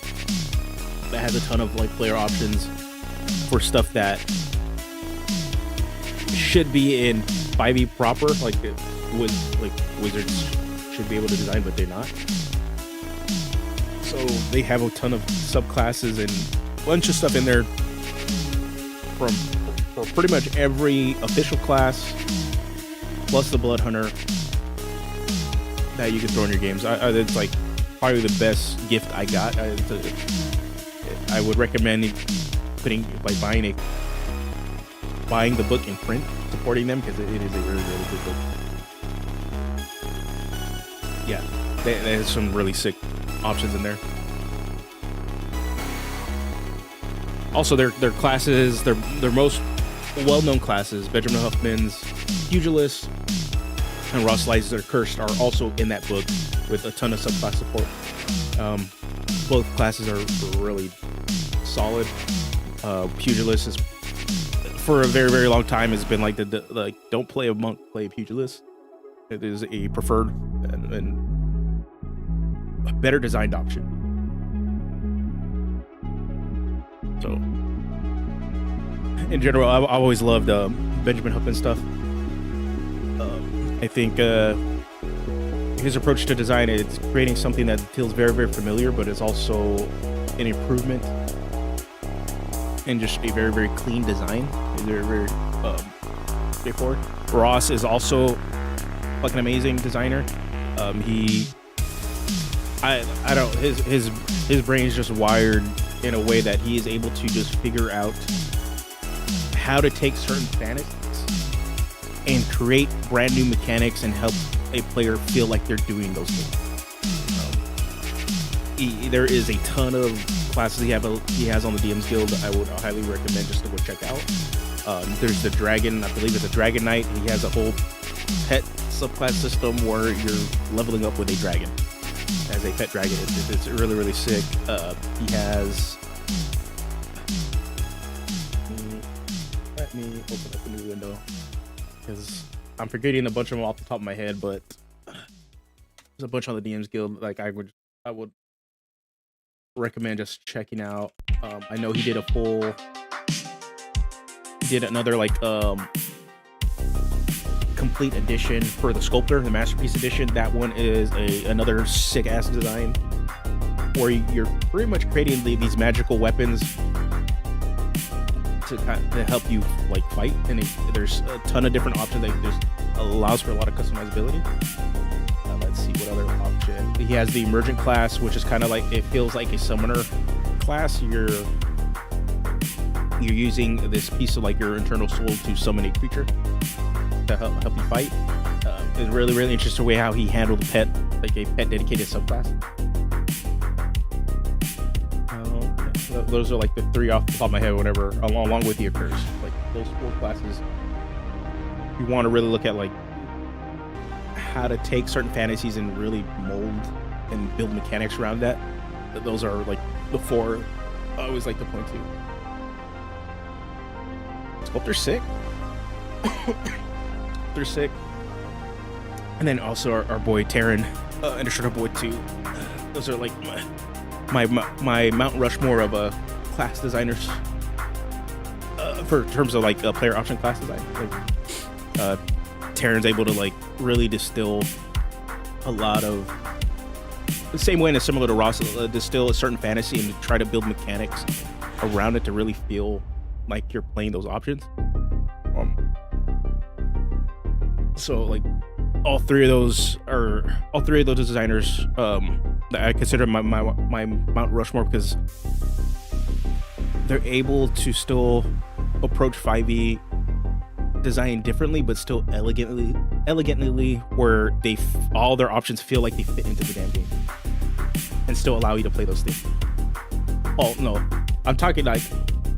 Speaker 1: that has a ton of like player options for stuff that should be in 5e proper, like Wizards should be able to design, but they're not. So they have a ton of subclasses and a bunch of stuff in there for pretty much every official class, plus the Blood Hunter, that you can throw in your games. It's like probably the best gift I got. I would recommend buying the book in print, supporting them, because it is a really, really good book. Yeah, there's some really sick options in there. Also, their classes, their most well-known classes, Benjamin Huffman's Pugilist and Ross Leiser's Cursed, are also in that book with a ton of subclass support. Both classes are really solid. Pugilist is, for a very, very long time, has been like the don't play a monk, play a Pugilist. It is a preferred and a better designed option. So in general, I've always loved Benjamin Huffman stuff. I think his approach to design is creating something that feels very, very familiar, but is also an improvement and just a very, very clean design. It's very, very straightforward. Ross is also like an amazing designer. I don't, his brain is just wired in a way that he is able to just figure out how to take certain fantasies and create brand new mechanics and help a player feel like they're doing those things. There is a ton of classes he has on the DM's Guild that I would highly recommend just to go check out. There's the Dragon, I believe it's a Dragon Knight. He has a whole pet subclass system where you're leveling up with a dragon as a pet dragon. It's really, really sick. He has... Let me open up a new window because I'm forgetting a bunch of them off the top of my head, but there's a bunch on the DM's Guild. Like I would recommend just checking out. I know he did another like complete edition for the Sculptor, the Masterpiece Edition. That one is another sick ass design where you're pretty much creating these magical weapons to help you like fight, and there's a ton of different options that just allows for a lot of customizability. Let's see what other option. He has the Emergent class, which is kind of like, it feels like a summoner class. You're using this piece of like your internal soul to summon a creature to help you fight. It's really, really interesting way how he handled the pet, like a pet dedicated subclass. Those are like the three off the top of my head, whatever, along with the occurs. Like those four classes, you want to really look at like how to take certain fantasies and really mold and build mechanics around that. Those are like the four I always like to point to. Sculptor's sick. Sculptor's sick. And then also our boy Terran, Indestructible Boy 2. Those are like my Mount Rushmore of class designers for terms of like player option class design. Like, Terran's able to like really distill a lot of the same way and similar to Ross, distill a certain fantasy and try to build mechanics around it to really feel like you're playing those options. So like all three of those designers that I consider my Mount Rushmore, because they're able to still approach 5e design differently, but still elegantly where all their options feel like they fit into the damn game and still allow you to play those things. Oh no, I'm talking like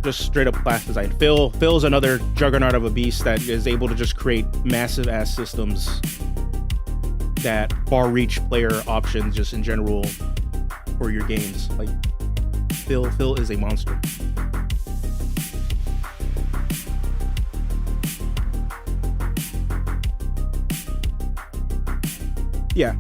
Speaker 1: just straight up class design. Phil's another juggernaut of a beast that is able to just create massive ass systems that far reach player options just in general for your games. Like Phil is a monster. Yeah,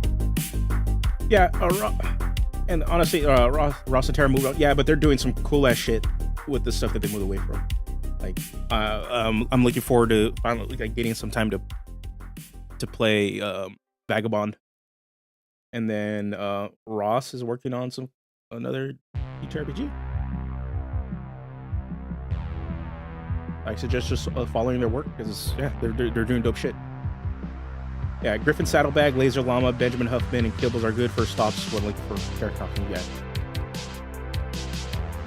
Speaker 1: and honestly, Ross and Terra moved on. Yeah, but they're doing some cool ass shit with the stuff that they moved away from. Like, I'm looking forward to finally like getting some time to play Vagabond, and then Ross is working on another TTRPG. I suggest just following their work because they're doing dope shit. Yeah, Griffin Saddlebag, Laser Llama, Benjamin Huffman, and Kibbles are good first stops when looking for character options.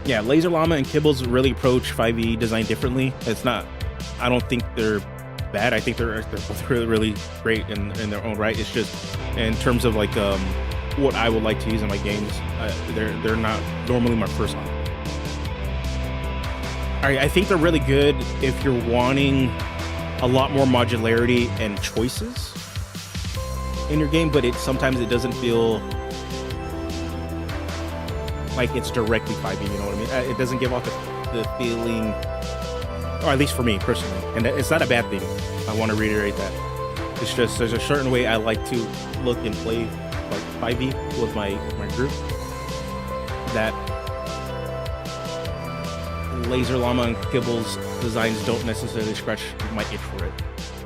Speaker 1: Yeah, Laser Llama and Kibbles really approach 5e design differently. It's not, I don't think they're bad. I think they're both really, really great in their own right. It's just in terms of like what I would like to use in my games, they're not normally my first option. All right, I think they're really good if you're wanting a lot more modularity and choices in your game, but sometimes it doesn't feel like it's directly 5e, you know what I mean? It doesn't give off the feeling, or at least for me personally, and it's not a bad thing. I want to reiterate that. It's just there's a certain way I like to look and play like 5e with my group that Laser Llama and Kibble's designs don't necessarily scratch my itch for it,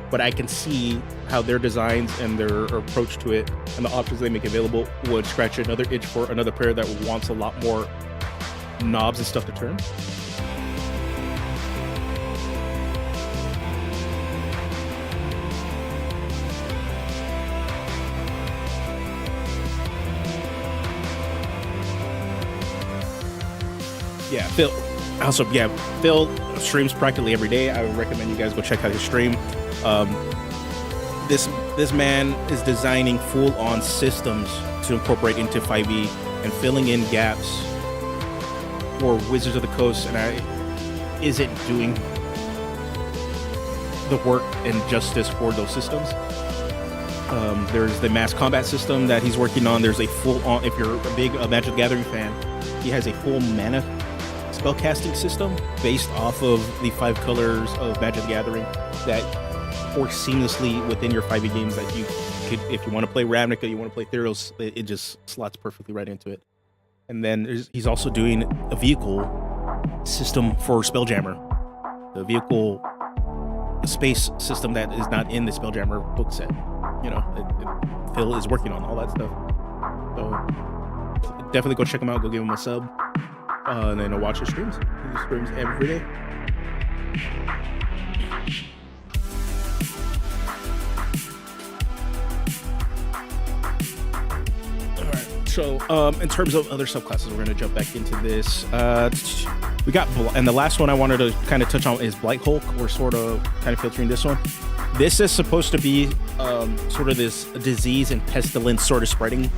Speaker 1: but I can see how their designs and their approach to it and the options they make available would scratch another itch for another player that wants a lot more knobs and stuff to turn. Yeah, Phil. Also, yeah, Phil streams practically every day. I would recommend you guys go check out his stream. This man is designing full-on systems to incorporate into 5e and filling in gaps for Wizards of the Coast, and isn't doing the work and justice for those systems. There's the mass combat system that he's working on. There's a full-on, if you're a big Magic the Gathering fan, he has a full mana spellcasting system based off of the 5 colors of Magic the Gathering that works seamlessly within your 5e games. That you could, if you want to play Ravnica, you want to play Theros, it just slots perfectly right into it. And then he's also doing a vehicle system for Spelljammer, the vehicle space system that is not in the Spelljammer book set. You know, Phil is working on all that stuff. So definitely go check him out. Go give him a sub. And then watch his streams. He streams every day. Alright, so in terms of other subclasses, we're going to jump back into this. We got, and the last one I wanted to kind of touch on is Blight Hulk. We're sort of kind of filtering this one. This is supposed to be sort of this disease and pestilence sort of spreading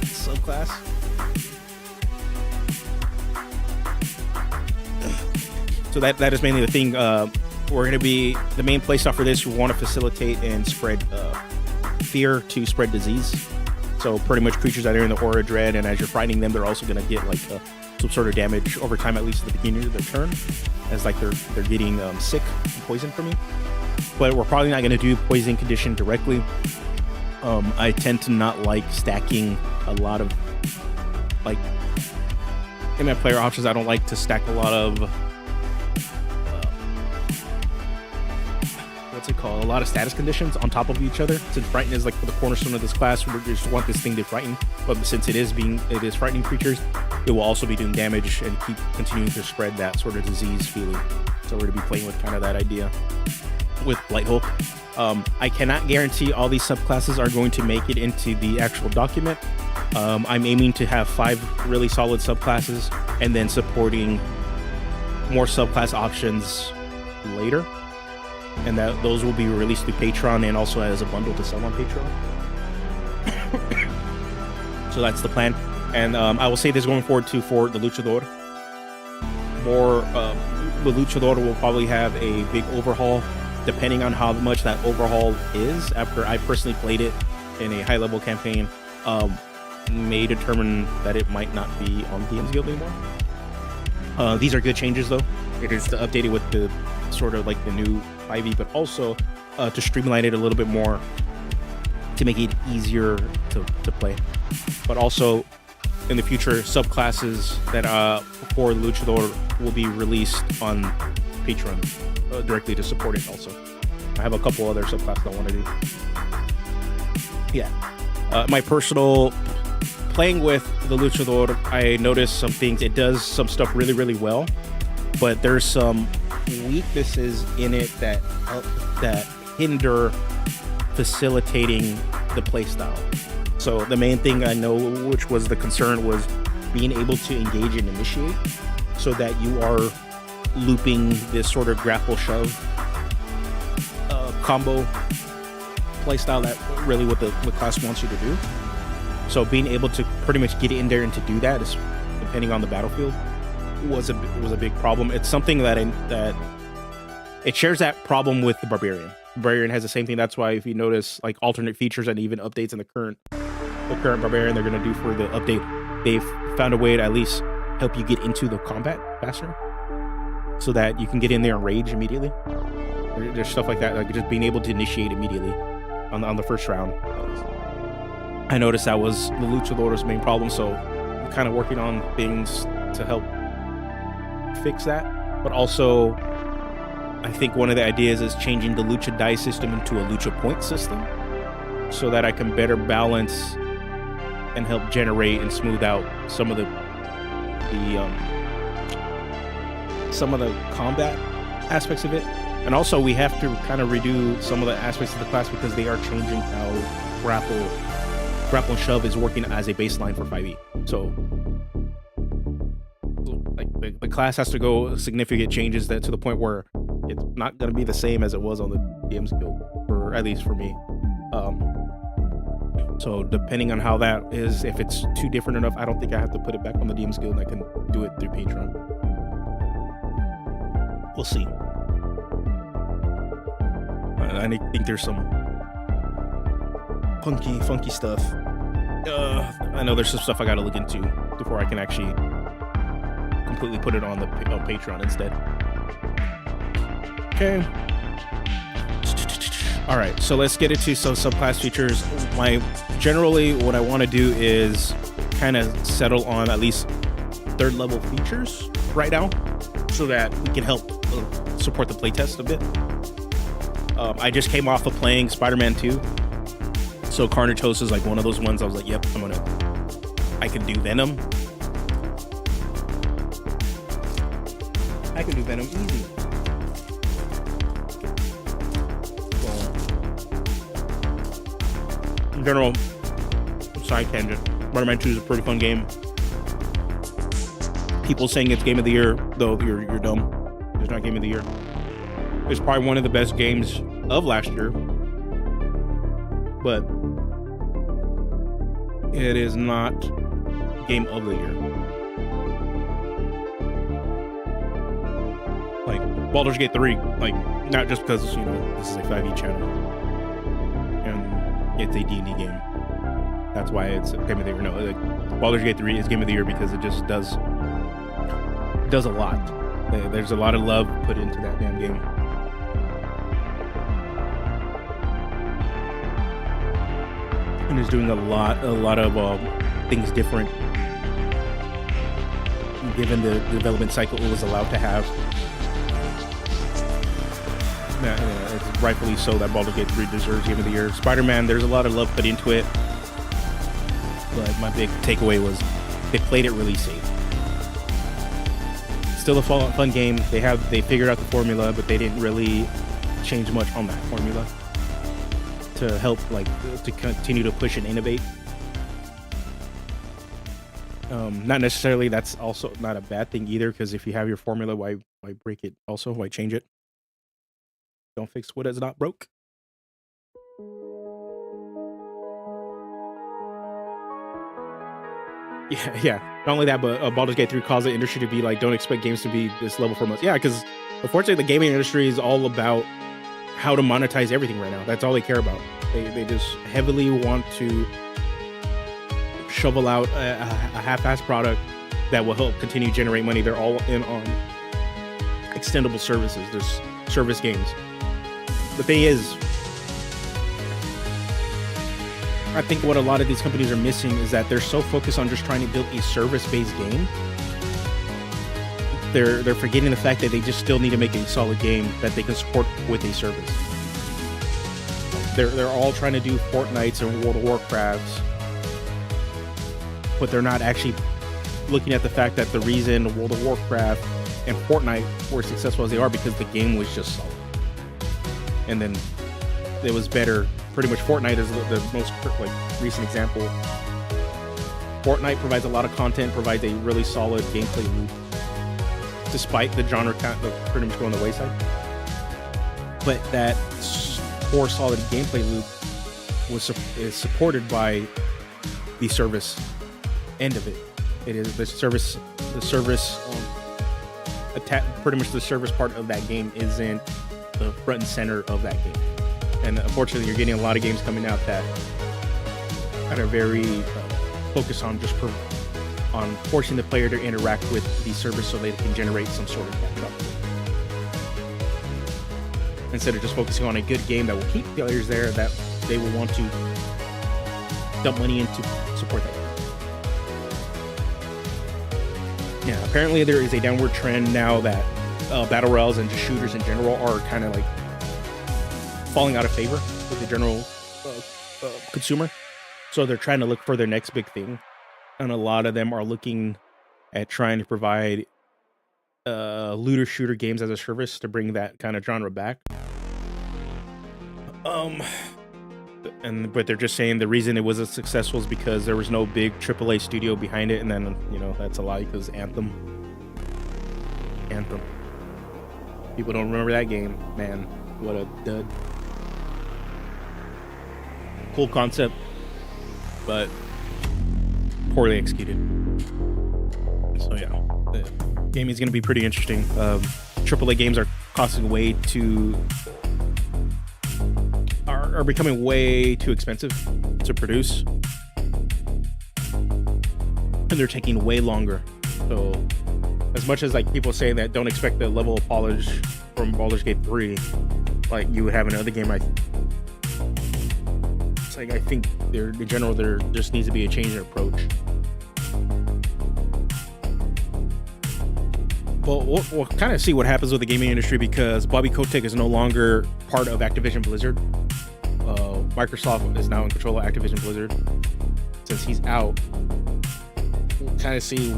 Speaker 1: subclass. So that is mainly the thing. We're going to be the main playstyle for this. We want to facilitate and spread fear to spread disease. So pretty much creatures that are in the aura dread, and as you're frightening them, they're also going to get like some sort of damage over time, at least at the beginning of their turn, as like they're getting sick and poisoned from you. But we're probably not going to do poison condition directly. I tend to not like stacking a lot of like in my player options. I don't like to stack a lot of a lot of status conditions on top of each other. Since Frighten is like the cornerstone of this class, we just want this thing to frighten. But since it is frightening creatures, it will also be doing damage and keep continuing to spread that sort of disease feeling. So we're going to be playing with kind of that idea with Blight Hulk. I cannot guarantee all these subclasses are going to make it into the actual document. I'm aiming to have 5 really solid subclasses and then supporting more subclass options later. And that those will be released through Patreon and also as a bundle to sell on Patreon. So that's the plan. And I will say this going forward too for the Luchador. The Luchador will probably have a big overhaul, depending on how much that overhaul is. After I personally played it in a high-level campaign, may determine that it might not be on DM's Guild anymore. These are good changes though. It is to update it with the sort of like the new 5e, but also to streamline it a little bit more to make it easier to play. But also in the future, subclasses that for Luchador will be released on Patreon directly to support it also. I have a couple other subclasses I want to do. Yeah. My personal playing with the Luchador, I noticed some things. It does some stuff really, really well, but there's some weaknesses in it that hinder facilitating the playstyle. So the main thing I know, which was the concern, was being able to engage and initiate, so that you are looping this sort of grapple shove combo playstyle that really what the class wants you to do. So being able to pretty much get in there and to do that, is, depending on the battlefield, was a big problem. It's something that it shares that problem with the Barbarian. Barbarian has the same thing. That's why if you notice like alternate features and even updates in the current Barbarian they're going to do for the update, they've found a way to at least help you get into the combat faster, so that you can get in there and rage immediately. There's stuff like that, like just being able to initiate immediately on the first round. I noticed that was the Luchador's main problem, so I'm kind of working on things to help fix that. But also, I think one of the ideas is changing the lucha die system into a lucha point system, so that I can better balance and help generate and smooth out some of the combat aspects of it. And also, we have to kind of redo some of the aspects of the class because they are changing how grapple and shove is working as a baseline for 5e. So like the class has to go significant changes that to the point where it's not going to be the same as it was on the DM's Guild, or at least for me. So depending on how that is, if it's too different enough, I don't think I have to put it back on the DM's Guild, and I can do it through Patreon. We'll see. I think there's some funky stuff. I know there's some stuff I gotta look into before I can actually completely put it on the Patreon instead. Okay. All right, so let's get into some subclass features. Generally, what I want to do is kind of settle on at least third level features right now, so that we can help support the playtest a bit. I just came off of playing Spider-Man 2, so Carnage Host is like one of those ones I was like, yep, I can do Venom. I can do Venom easy. In general, side tangent, Spider-Man 2 is a pretty fun game. People saying it's game of the year, though you're dumb. It's not game of the year. It's probably one of the best games of last year, but it is not game of the year. Like Baldur's Gate 3, like not just because this is a 5e channel and it's a D&D game. That's why it's game of the year. No, like, Baldur's Gate 3 is game of the year because it just does a lot. There's a lot of love put into that damn game. And is doing a lot of things different, given the development cycle it was allowed to have. It's rightfully so that Baldur's Gate 3 deserves Game of the Year. Spider-Man, there's a lot of love put into it, but my big takeaway was they played it really safe. Still a fun game. They figured out the formula, but they didn't really change much on that formula to help to continue to push and innovate. Not necessarily that's also not a bad thing either, because if you have your formula, why break it? Also, why change it? Don't fix what is not broke. Yeah. Not only that, but Baldur's Gate 3 calls the industry to be like, don't expect games to be this level for months. Yeah, because unfortunately, the gaming industry is all about how to monetize everything right now. That's all they care about. They just heavily want to shovel out a half-assed product that will help continue to generate money. They're all in on extendable services. There's service games. The thing is, I think what a lot of these companies are missing is that they're so focused on just trying to build a service-based game. They're forgetting the fact that they just still need to make a solid game that they can support with a service. They're all trying to do Fortnites and World of Warcrafts, but they're not actually looking at the fact that the reason World of Warcraft and Fortnite were successful as they are because the game was just solid. And then it was better. Pretty much Fortnite is the most recent example. Fortnite provides a lot of content, provides a really solid gameplay loop, despite the genre kind of pretty much going the wayside. But that core solid gameplay loop is supported by the service end of it. It is the service pretty much the service part of that game is in the front and center of that game. And unfortunately, you're getting a lot of games coming out that are very focused on on forcing the player to interact with the service so they can generate some sort of catch-up, instead of just focusing on a good game that will keep players there, that they will want to dump money into support that game. Yeah, apparently there is a downward trend now that battle royales and just shooters in general are kind of like falling out of favor with the general consumer. So they're trying to look for their next big thing, and a lot of them are looking at trying to provide looter shooter games as a service to bring that kind of genre back. But they're just saying the reason it wasn't successful is because there was no big AAA studio behind it, and then that's a lie because Anthem. People don't remember that game, man. What a dud. Cool concept, but poorly executed. So yeah, the gaming is going to be pretty interesting. AAA games are are becoming way too expensive to produce, and they're taking way longer. So as much as like people say that don't expect the level of polish from Baldur's Gate 3 like you would have in another game, it's like I think in general there just needs to be a change in approach. Well, we'll kind of see what happens with the gaming industry, because Bobby Kotick is no longer part of Activision Blizzard. Microsoft is now in control of Activision Blizzard. Since he's out, we'll kind of see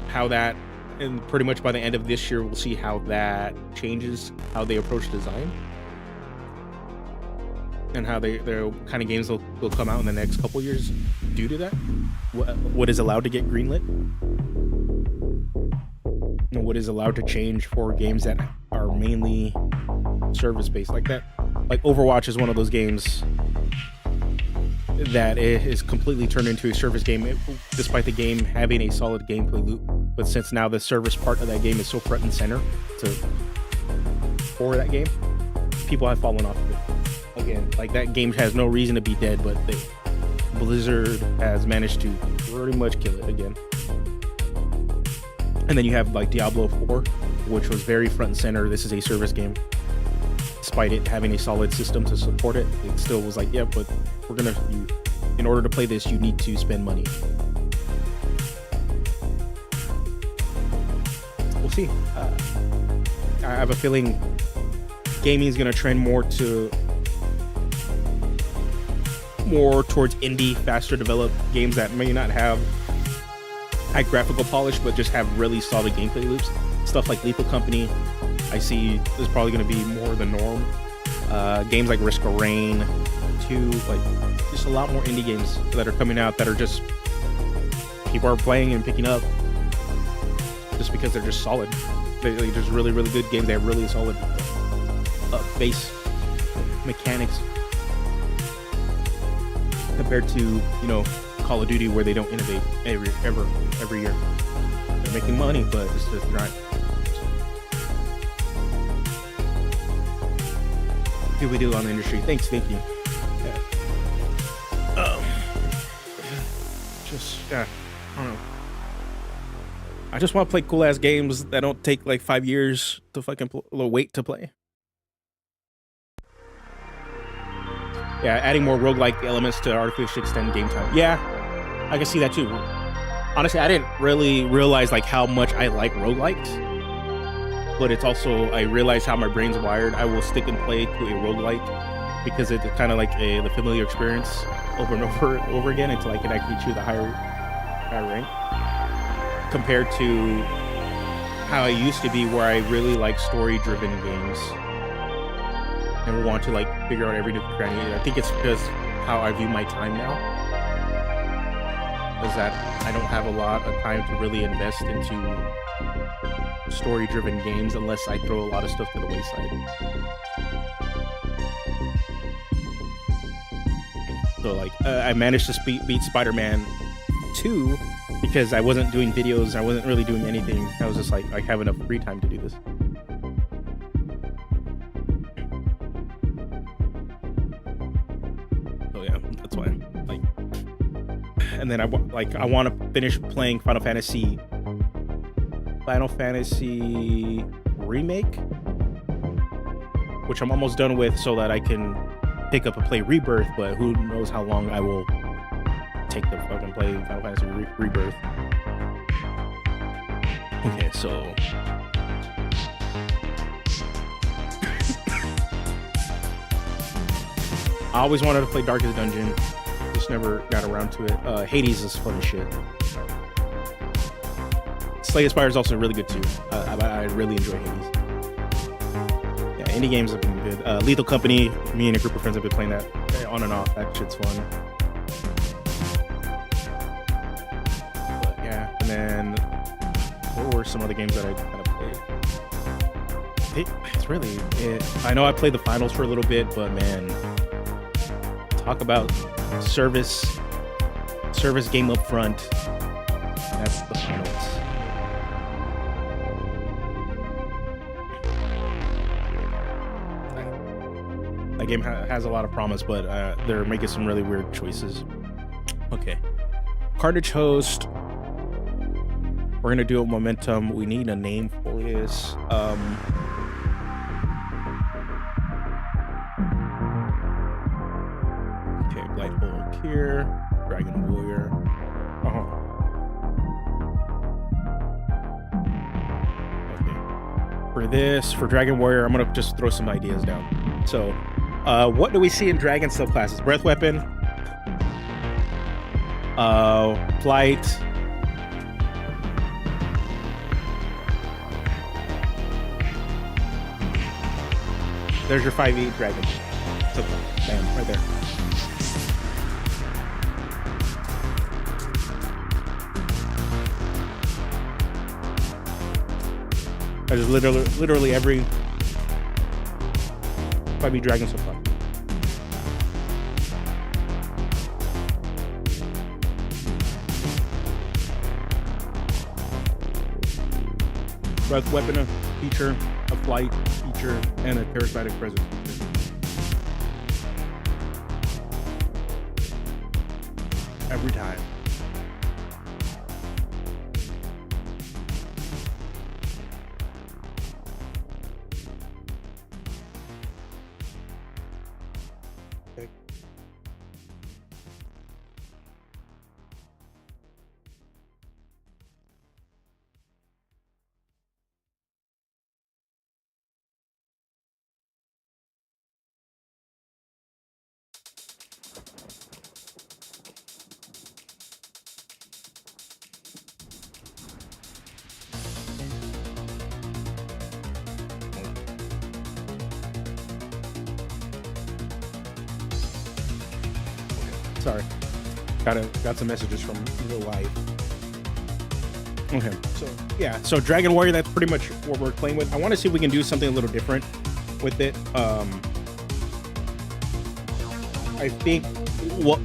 Speaker 1: how that, and pretty much by the end of this year, we'll see how that changes how they approach design, and how their kind of games will come out in the next couple years due to that. What is allowed to get greenlit, and what is allowed to change for games that are mainly service-based like that. Like Overwatch is one of those games that it is completely turned into a service game, despite the game having a solid gameplay loop. But since now the service part of that game is so front and center for that game, people have fallen off of it. Again, like that game has no reason to be dead, but Blizzard has managed to pretty much kill it again. And then you have like Diablo 4, which was very front and center. This is a service game. Despite it having a solid system to support it, it still was like, yeah, but in order to play this, you need to spend money. We'll see. I have a feeling gaming is going to trend more towards indie, faster developed games that may not have high graphical polish, but just have really solid gameplay loops. Stuff like Lethal Company, I see is probably going to be more the norm. Games like Risk of Rain 2, like just a lot more indie games that are coming out that are just people are playing and picking up just because they're just solid. They're just really, really good games. They have really solid base mechanics compared to Call of Duty, where they don't innovate every year. They're making money, but it's just not. We do on the industry. Thank you. Yeah. I don't know. I just want to play cool ass games that don't take like 5 years to fucking wait to play. Yeah, adding more roguelike elements to artificially extend game time. Yeah, I can see that too. Honestly, I didn't really realize like how much I like roguelikes. But it's also, I realize how my brain's wired. I will stick and play to a roguelike because it's kind of like the familiar experience over and over again until I can actually achieve the higher rank. Compared to how I used to be, where I really like story-driven games and want to like figure out every different cranny. I think it's because how I view my time now is that I don't have a lot of time to really invest into story-driven games unless I throw a lot of stuff to the wayside. So like I managed to beat Spider-Man 2 because I wasn't doing videos, I wasn't really doing anything. I was just like, I have enough free time to do this. So yeah, that's why. Like, and then I want to finish playing Final Fantasy Remake, which I'm almost done with, so that I can pick up and play Rebirth, but who knows how long I will take to fucking play Final Fantasy Rebirth. Okay, so I always wanted to play Darkest Dungeon, just never got around to it. Hades is fun as shit. Slay the Spire is also really good too. I really enjoy Hades. Yeah, indie games have been good. Lethal Company, me and a group of friends have been playing that on and off. That shit's fun. But yeah, and then what were some other games that I kind of played? It's really it. I know I played the finals for a little bit, but man, talk about service game up front. That's the finals. That game has a lot of promise, but they're making some really weird choices. Okay, Carnage Host. We're gonna do a momentum. We need a name for this. Okay, Blight Hole here. Dragon Warrior. Okay. For this, for Dragon Warrior, I'm gonna just throw some ideas down. So, what do we see in Dragon subclasses? Breath Weapon. Flight. There's your 5e dragon. So, bam, right there. There's literally every 5e dragon so far. Breath Weapon feature, a flight feature, and a charismatic presence feature. Every time. Okay. Sorry, got some messages from real life. Okay, so yeah, so Dragon Warrior, that's pretty much what we're playing with. I want to see if we can do something a little different with it. I think what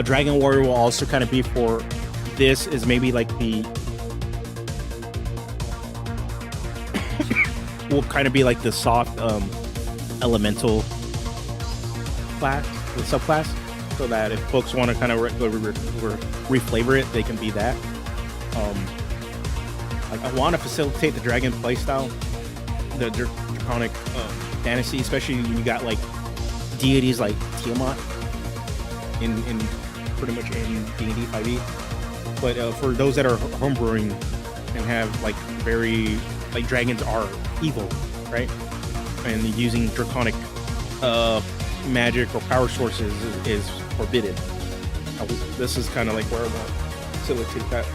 Speaker 1: Dragon Warrior will also kind of be for this is maybe like the will kind of be like the soft elemental class, the subclass. So that if folks want to kind of reflavor it, they can be that. Like I want to facilitate the dragon playstyle, the draconic fantasy, especially when you got like deities like Tiamat in pretty much in D&D 5e. But for those that are homebrewing and have like very like dragons are evil, right? And using draconic magic or power sources is forbidden. This is kind of like where I want to facilitate that.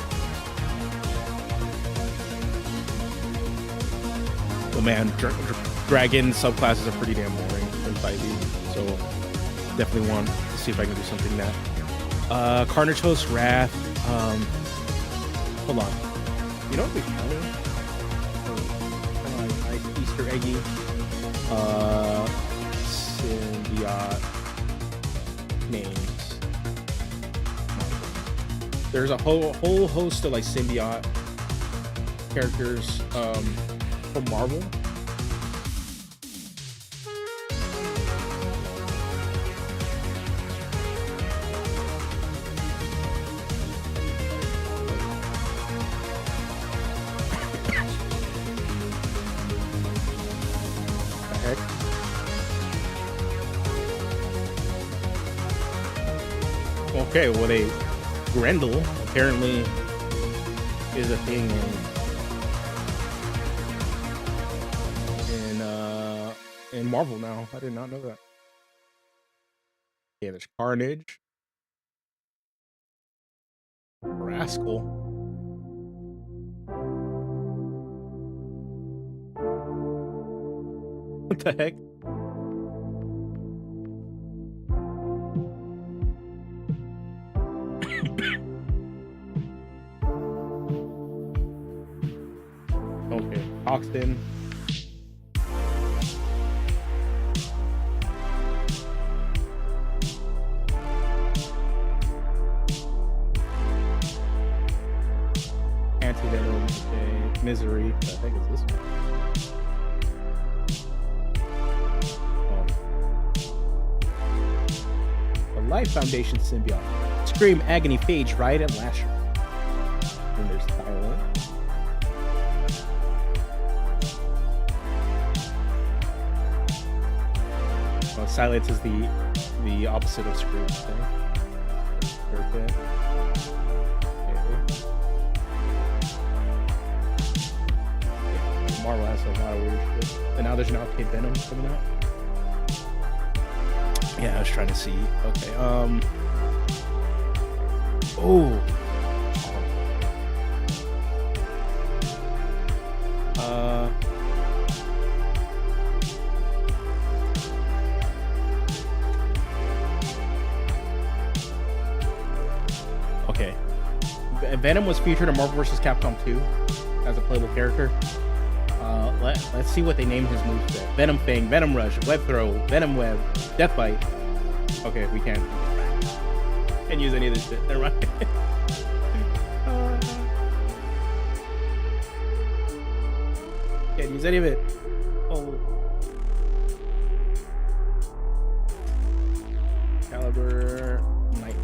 Speaker 1: But man, dragon subclasses are pretty damn boring in 5e, so definitely want to see if I can do something that. Carnage Host, Wrath. Hold on. You know what we found? Nice Easter eggy. Symbiote names. There's a whole host of like symbiote characters from Marvel. The heck? Okay, well Grendel apparently is a thing in in Marvel now. I did not know that. Yeah, there's Carnage. Rascal. What the heck? Okay, Hoxton. Anti-Venom, okay. Misery. What the heck is this one? The Life Foundation symbiote. Scream, Agony, Phage, Riot, and Lasher. And there's Thailand. Silence is the opposite of Scream. Okay. Marvel has a lot of weird shit. And now there's an Arcade Venom coming out. Yeah, I was trying to see. Okay, okay. Venom was featured in Marvel vs. Capcom 2 as a playable character. Let's see what they named his moves. Venom Fang, Venom Rush, Web Throw, Venom Web, Death Bite. Okay, we can't use any of this shit. Never mind. Can't use any of it. Oh. Caliber Knight.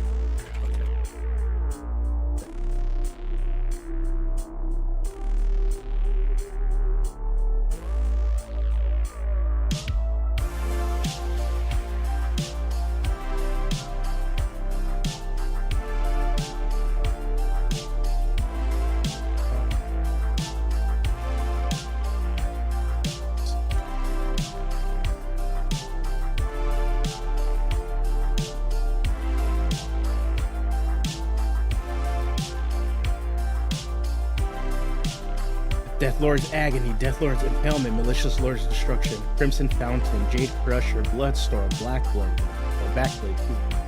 Speaker 1: Deathlord's Agony, Deathlord's Impalement, Malicious Lord's Destruction, Crimson Fountain, Jade Crusher, Bloodstorm, Blackblade, or Backblade,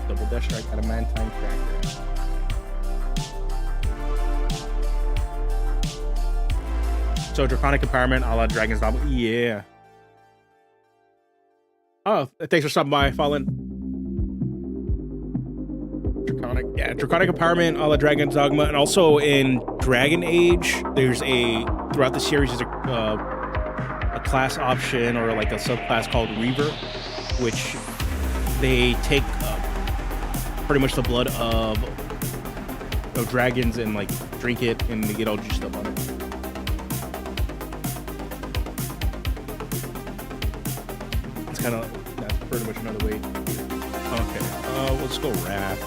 Speaker 1: Double Death Strike, Adamantine Cracker. So Draconic Empowerment a la Dragon's Dogma. Yeah. Oh, thanks for stopping by, Fallen. Draconic Empowerment a la Dragon's Dogma, and also in Dragon Age, there's throughout the series is a class option or like a subclass called Reaver, which they take pretty much the blood of dragons and like drink it and they get all juiced up on it. It's kind of, that's pretty much another way. Okay, let's go Wrath.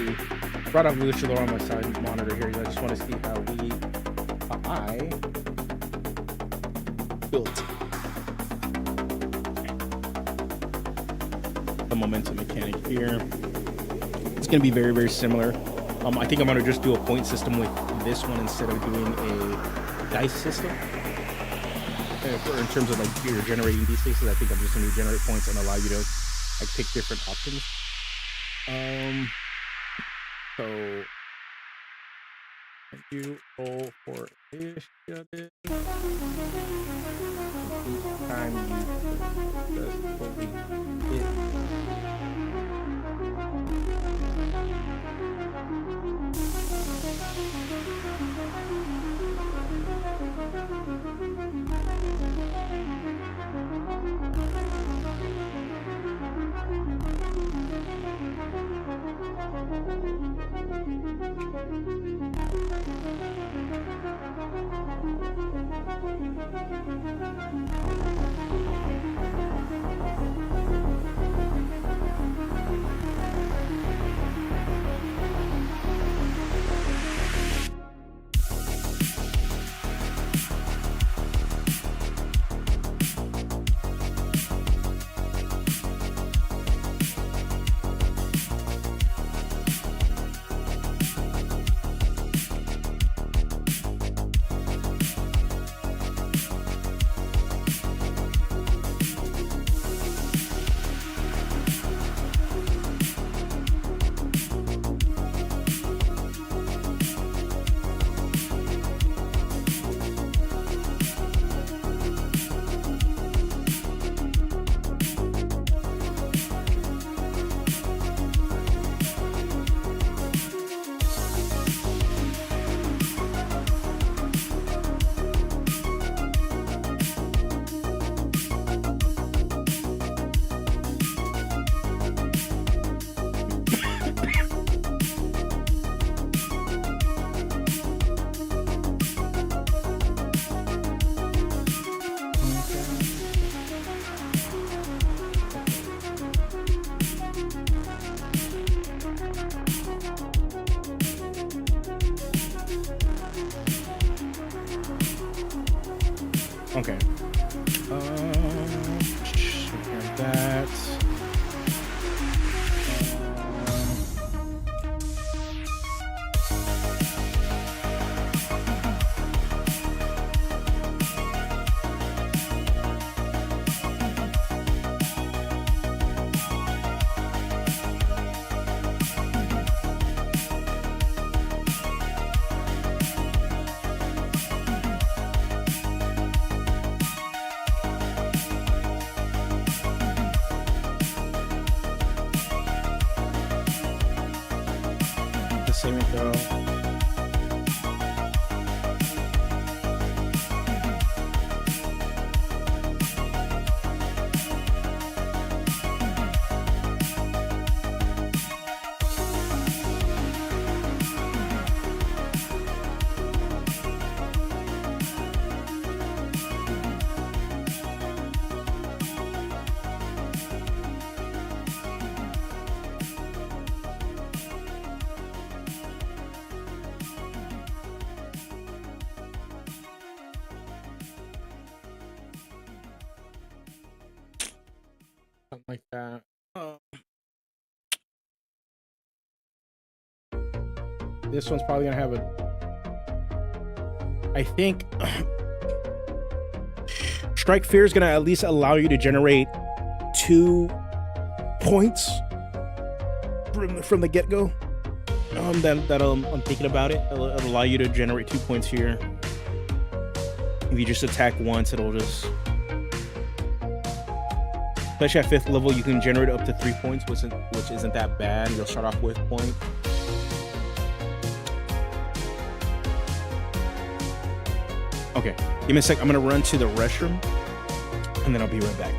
Speaker 1: see. Brought up Luchador on my side monitor here. I just want to see how I built the momentum mechanic here. It's going to be very, very similar. I think I'm going to just do a point system with this one instead of doing a dice system. In terms of like you're generating these spaces, I think I'm just going to generate points and allow you to like pick different options. So you roll for initiative. Each time you successfully hit. Okay. That. Saving throw. Something like that. This one's probably gonna have a. I think Strike Fear is gonna at least allow you to generate 2 points from the get go. I'm thinking about it. It'll allow you to generate 2 points here. If you just attack once, it'll just. Especially at 5th level, you can generate up to 3 points, which isn't that bad. You'll start off with 1 point. Okay, give me a sec. I'm gonna run to the restroom, and then I'll be right back.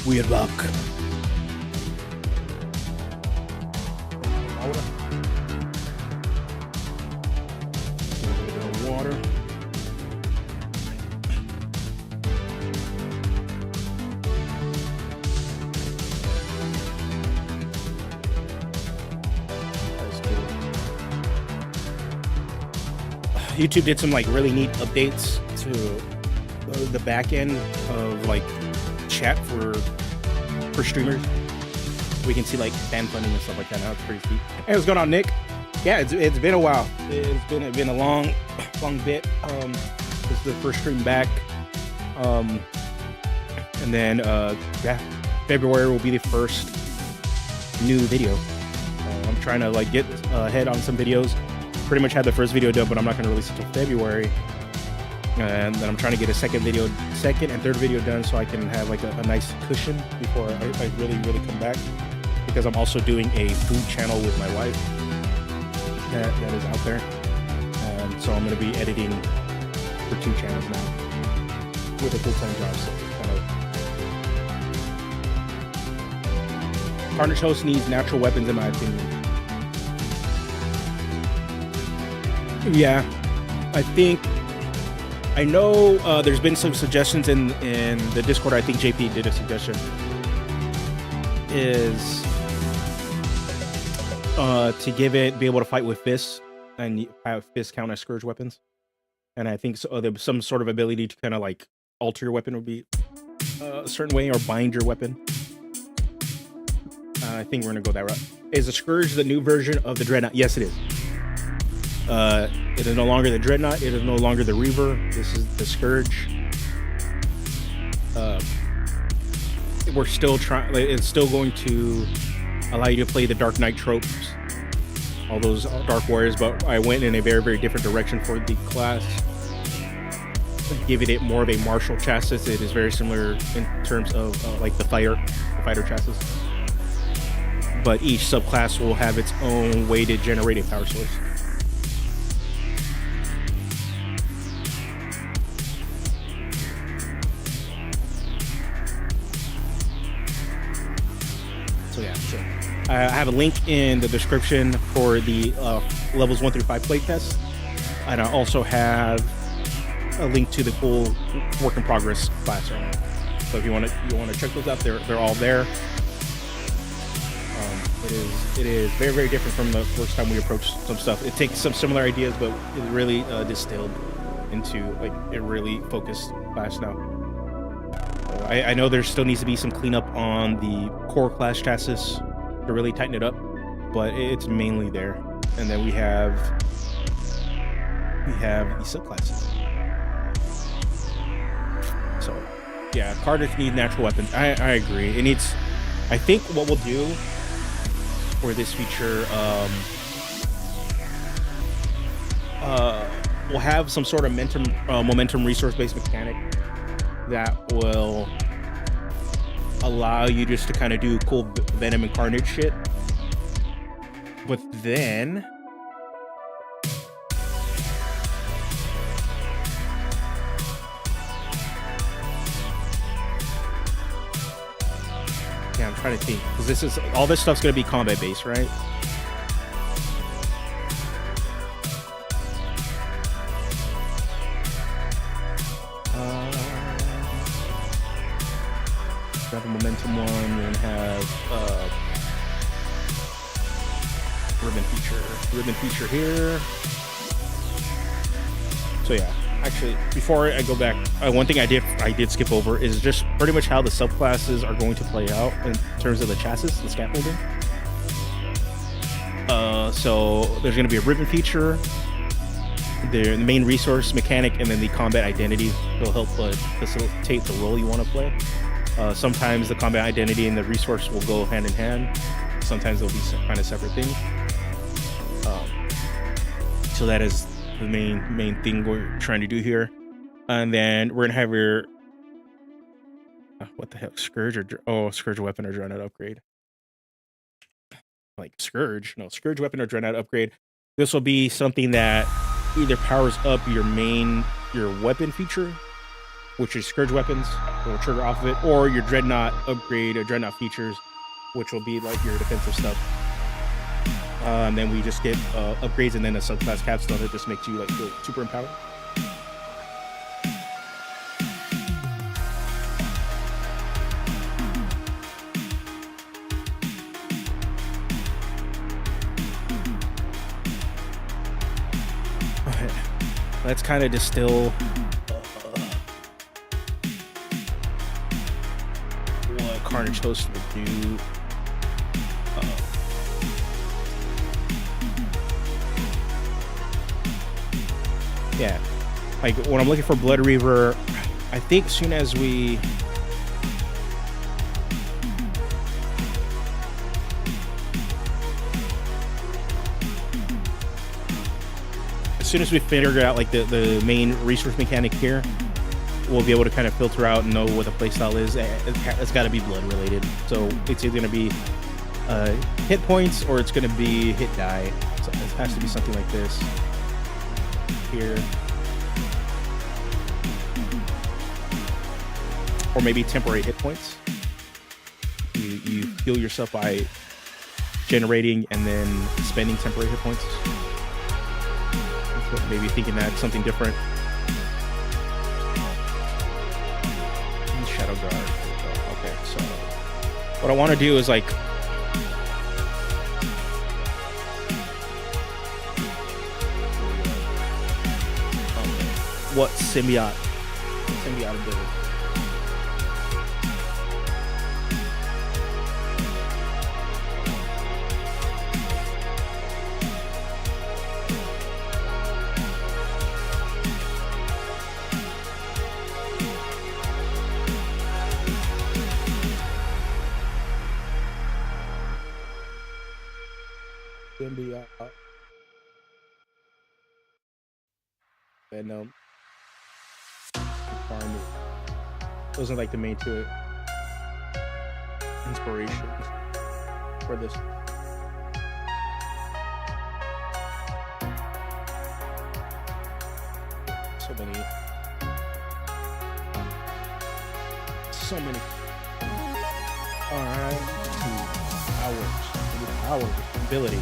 Speaker 1: Weird luck. Water. YouTube did some like really neat updates to the back end of like chat for streamers. We can see like fan funding and stuff like that now. It's pretty sweet. Hey, what's going on, Nick? Yeah, it's been a while. It's been a long bit. This is the first stream back. And then yeah, February will be the first new video. I'm trying to like get ahead on some videos. Pretty much had the first video done, but I'm not going to release it until February. And then I'm trying to get a second and third video done so I can have like a nice cushion before I really come back. Because I'm also doing a food channel with my wife that is out there. So I'm going to be editing for 2 channels now with a full-time job. So kind of Carnage Host needs natural weapons in my opinion. Yeah, I know there's been some suggestions in the Discord. I think JP did a suggestion is to be able to fight with fists and have fists count as Scourge weapons. And I think there's some sort of ability to kind of like alter your weapon would be a certain way or bind your weapon. I think we're gonna go that route. Is the Scourge the new version of the Dreadnought? Yes, it is. It is no longer the Dreadnought. It is no longer the Reaver. This is the Scourge. We're still trying. It's still going to allow you to play the Dark Knight tropes, all those Dark Warriors. But I went in a very different direction for the class, giving it more of a martial chassis. It is very similar in terms of like the fighter chassis. But each subclass will have its own way to generate a power source. I have a link in the description for the levels 1 through 5 playtest, and I also have a link to the full work in progress class. So if you want to check those out, they're all there. It is very different from the first time we approached some stuff. It takes some similar ideas, but it really distilled into like a really focused class now. I know there still needs to be some cleanup on the core class chassis to really tighten it up, but it's mainly there. And then we have the subclasses. So yeah, Cardiff needs natural weapons. I agree. It needs. I think what we'll do for this feature, we'll have some sort of momentum resource-based mechanic that will allow you just to kind of do cool Venom and Carnage shit. But then yeah, I'm trying to think, because all this stuff's gonna be combat based, right? Got the momentum one, we're gonna have ribbon feature here. So yeah, actually before I go back, one thing I did skip over is just pretty much how the subclasses are going to play out in terms of the chassis, the scaffolding. So there's gonna be a ribbon feature, the main resource mechanic, and then the combat identity will help facilitate the role you want to play. Sometimes the combat identity and the resource will go hand in hand. Sometimes they'll be kind of separate things. So that is the main thing we're trying to do here. And then we're gonna have your what the heck, Scourge Scourge weapon or Dreadnought upgrade. Like Scourge weapon or Dreadnought upgrade. This will be something that either powers up your weapon feature, which is Scourge weapons, will trigger off of it, or your Dreadnought upgrade or Dreadnought features, which will be like your defensive stuff. And then we just get upgrades and then a subclass capstone that just makes you like feel super empowered. Let's kind of distill what Carnage Host will do. Yeah, like when I'm looking for Blood Reaver, I think as soon as we figure out like the main resource mechanic here, we'll be able to kind of filter out and know what the playstyle is. It's got to be blood related, so it's either going to be hit points or it's going to be hit die. So it has to be something like this here, or maybe temporary hit points. You heal yourself by generating and then spending temporary hit points. Maybe thinking that's something different. Shadow Guard. Okay, so what I want to do is like what symbiote ability. Venom. Those are like the main two inspiration for this. So many. All right, powers, ability.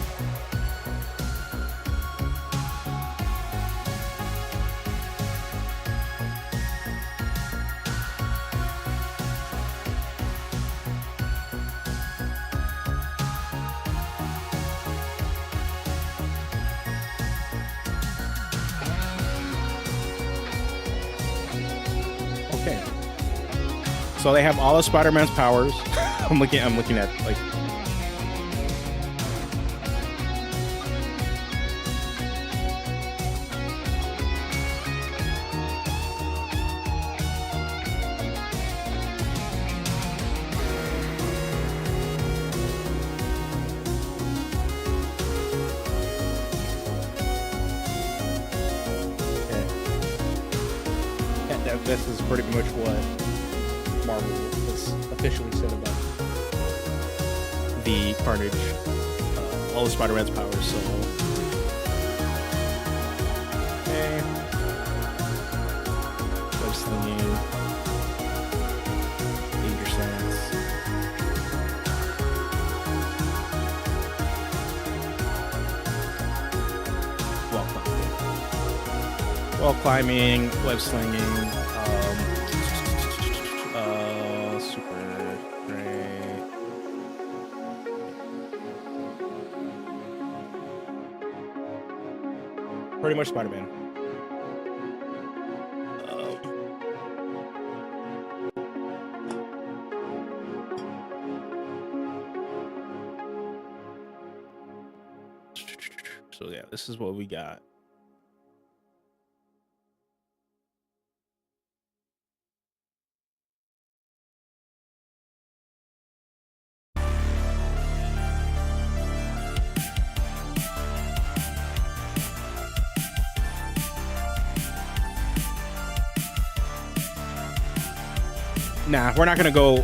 Speaker 1: Okay. So they have all of Spider-Man's powers. I'm looking at like this is pretty much what Marvel has officially said about the Carnage, all of Spider-Man's powers. So, okay, web slinging, danger sense, wall climbing, web slinging. Pretty much Spider-Man. So yeah, this is what we got. Nah, we're not gonna go.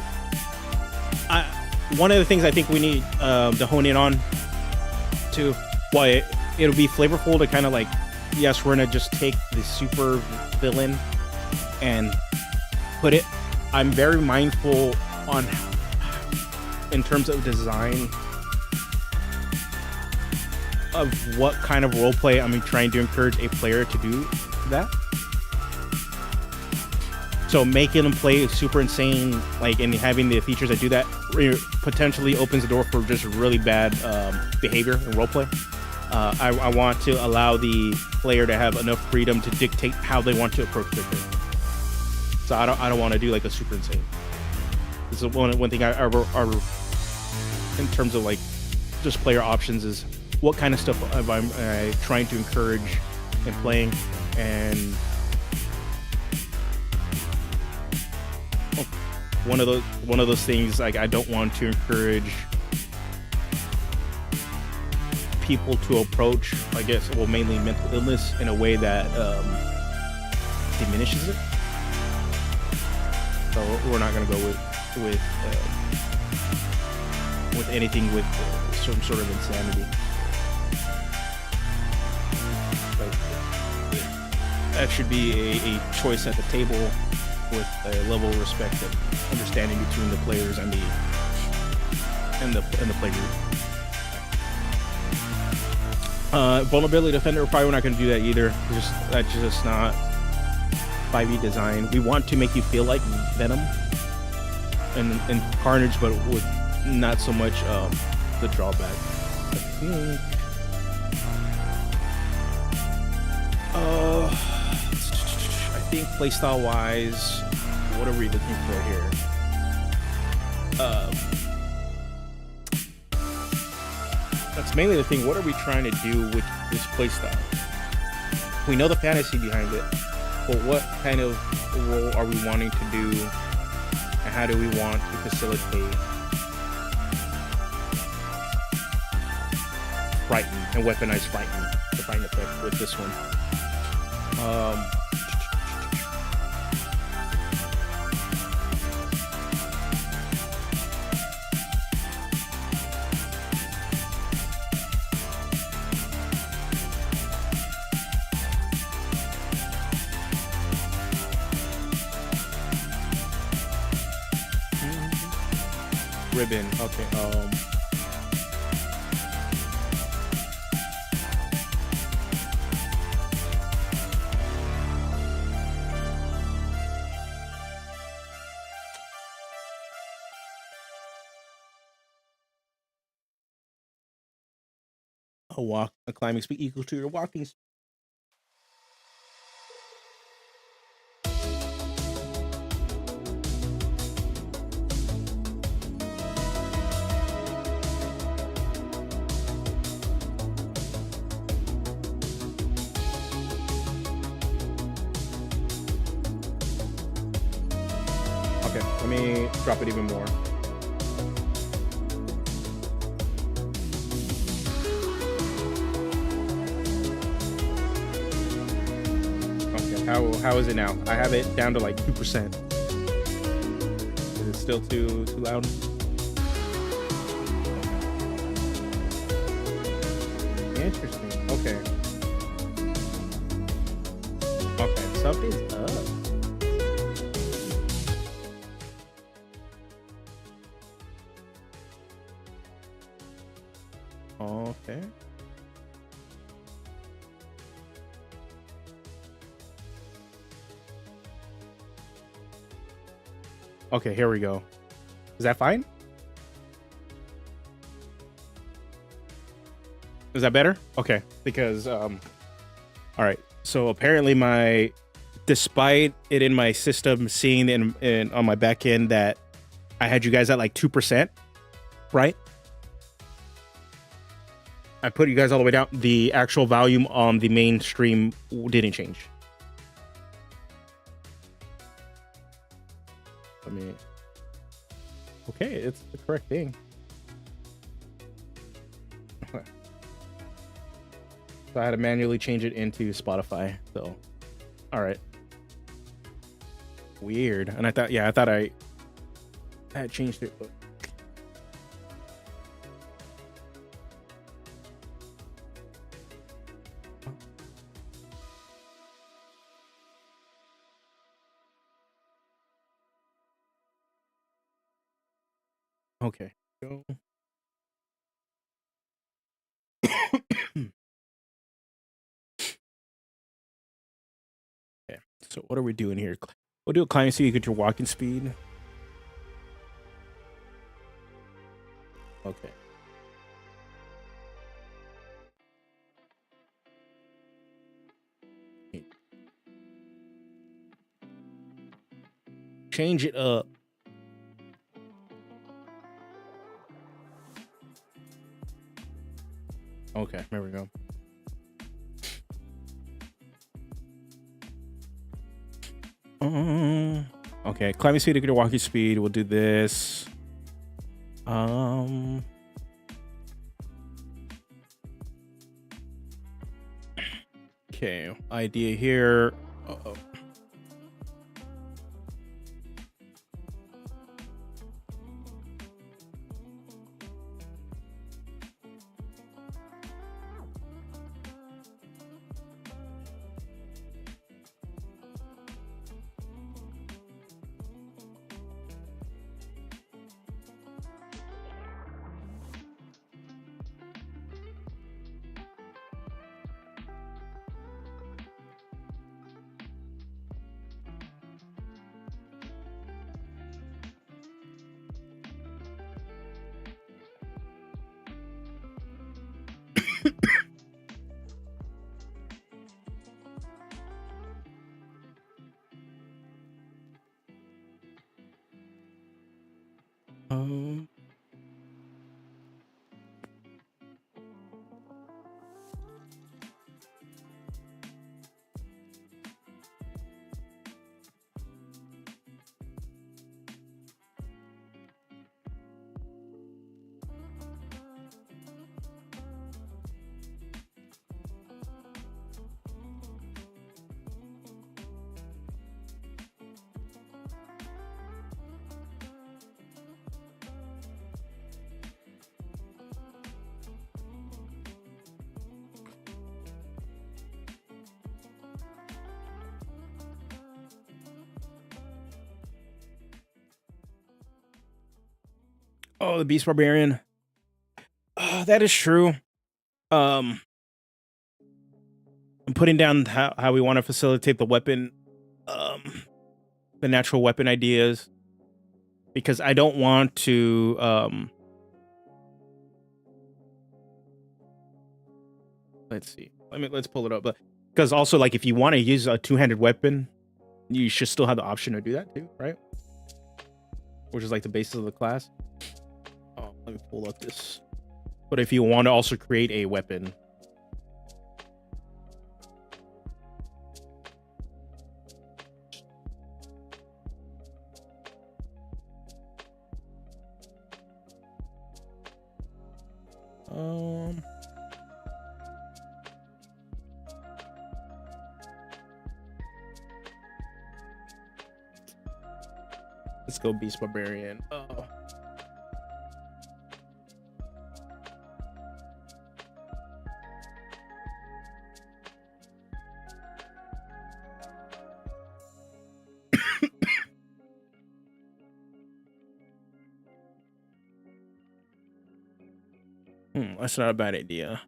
Speaker 1: One of the things I think we need to hone in on, too, why it'll be flavorful to kind of like, yes, we're gonna just take the super villain and put it. I'm very mindful on, in terms of design, of what kind of role play I'm trying to encourage a player to do that. So making them play super insane, like, and having the features that do that potentially opens the door for just really bad behavior and role play. I want to allow the player to have enough freedom to dictate how they want to approach their game. So I don't want to do like a super insane. This is one thing I in terms of like just player options is what kind of stuff am I trying to encourage in playing, and one of those things, like, I don't want to encourage people to approach, I guess, well, mainly mental illness in a way that diminishes it. So we're not going to go with anything with some sort of insanity. Like, that should be a choice at the table with a level of respect and understanding between the players and the play group. Vulnerability defender, probably not going to do that either. That's just not 5e design. We want to make you feel like Venom and Carnage, but with not so much the drawback. I think playstyle wise, what are we looking for here? That's mainly the thing. What are we trying to do with this playstyle? We know the fantasy behind it, but what kind of role are we wanting to do, and how do we want to facilitate frighten and weaponize the frighten effect with this one? Ribbon. Okay. A climbing speed equal to your walking speed. Okay, let me drop it even more. Okay, how is it now? I have it down to like 2%. Is it still too loud? Interesting. Okay. Okay, something's up. Okay. Okay, here we go. Is that fine? Is that better? Okay, because all right. So apparently despite it in my system seeing in on my back end that I had you guys at like 2%, right? I put you guys all the way down. The actual volume on the main stream didn't change. I mean, okay, it's the correct thing. So I had to manually change it into Spotify. So, all right. Weird. And I thought I had changed it, but Okay. Go. Okay. So what are we doing here? We'll do a climbing speed. You get your walking speed. Okay. Change it up. Okay, there we go. Okay, climbing speed, you get your walking speed. We'll do this. Okay, idea here. Uh-oh. Oh, the Beast Barbarian. That is true. I'm putting down how we want to facilitate the weapon, the natural weapon ideas, because I don't want to. Let's see. Let's pull it up. But because also, like, if you want to use a two-handed weapon, you should still have the option to do that too, right? Which is like the basis of the class. Oh, let me pull up this. But if you want to also create a weapon, let's go Beast Barbarian. Oh. That's not a bad idea.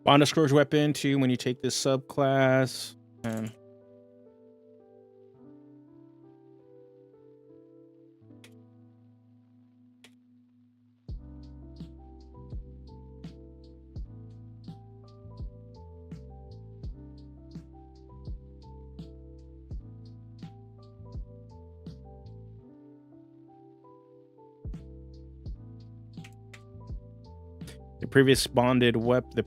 Speaker 1: Bond a Scourge weapon to when you take this subclass. And the previous bonded weapon. The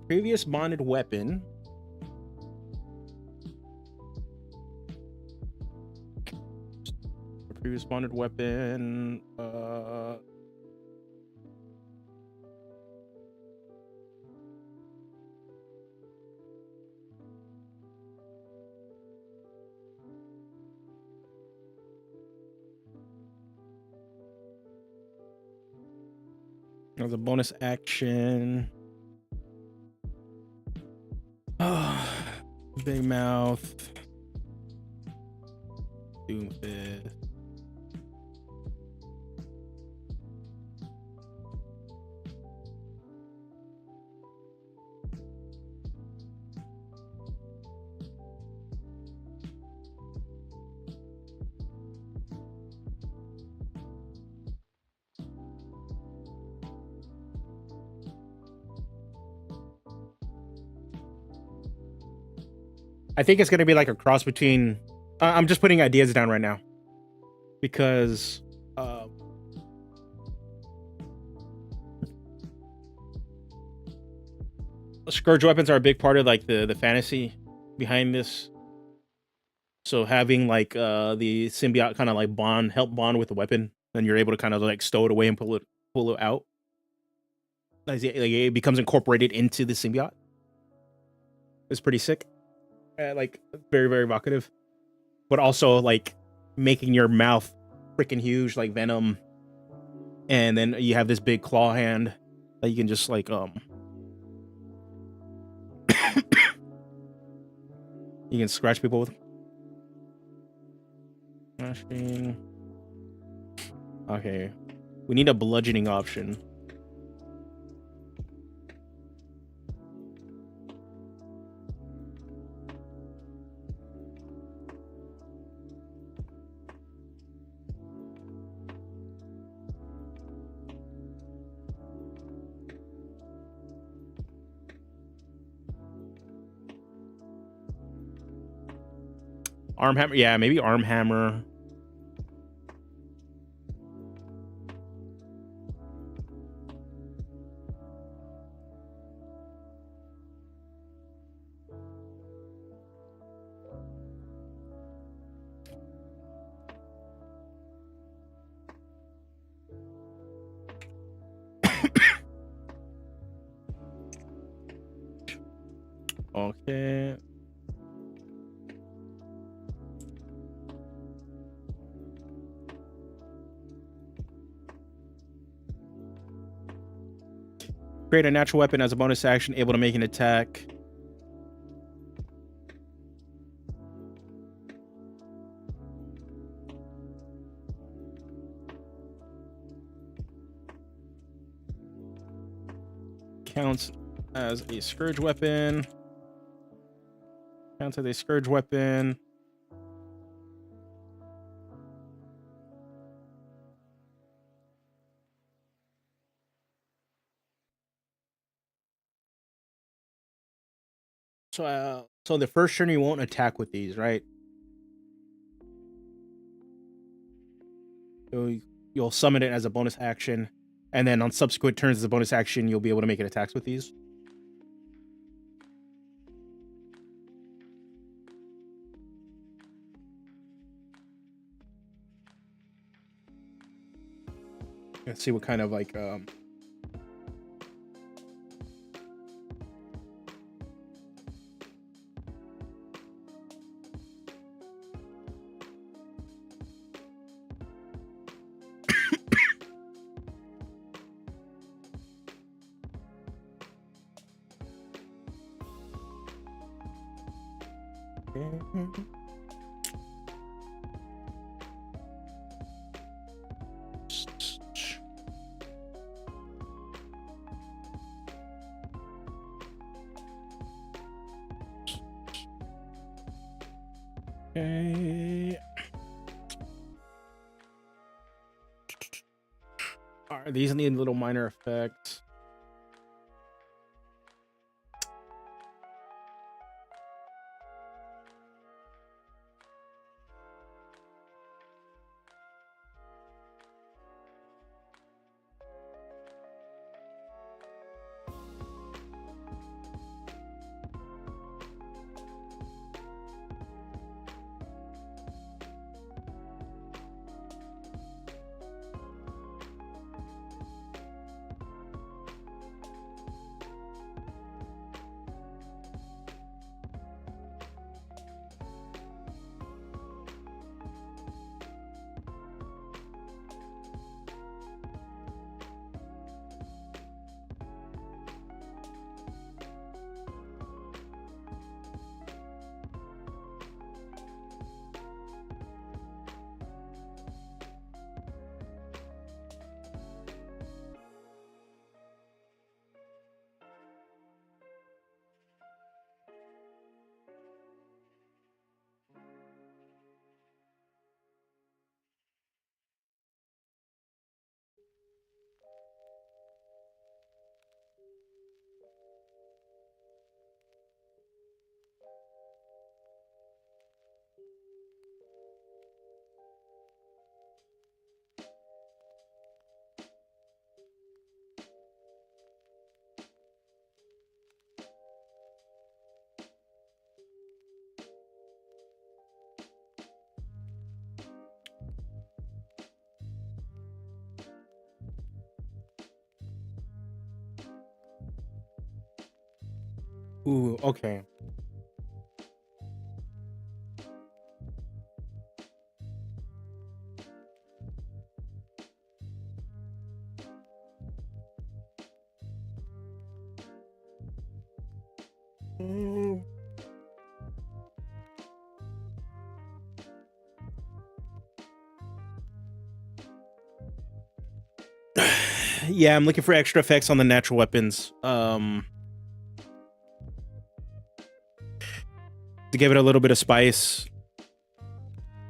Speaker 1: previous bonded weapon. The previous bonded weapon. As a bonus action. Big mouth. Doomfist. I think it's going to be like a cross between... I'm just putting ideas down right now. Because... Scourge weapons are a big part of like the fantasy behind this. So having like the symbiote kind of like help bond with the weapon, then you're able to kind of like stow it away and pull it out. Like it becomes incorporated into the symbiote. It's pretty sick. Like very, very evocative. But also like making your mouth freaking huge like Venom. And then you have this big claw hand that you can just like you can scratch people with. Smashing. Okay. We need a bludgeoning option. Arm hammer, yeah, maybe arm hammer. Okay. Create a natural weapon as a bonus action, able to make an attack. Counts as a Scourge weapon. Counts as a Scourge weapon. So the first turn you won't attack with these, right? So you'll summon it as a bonus action, and then on subsequent turns as a bonus action, you'll be able to make an attacks with these. Let's see what kind of like Okay. All right, these need little minor effects. Ooh, okay. Mm. Yeah, I'm looking for extra effects on the natural weapons. To give it a little bit of spice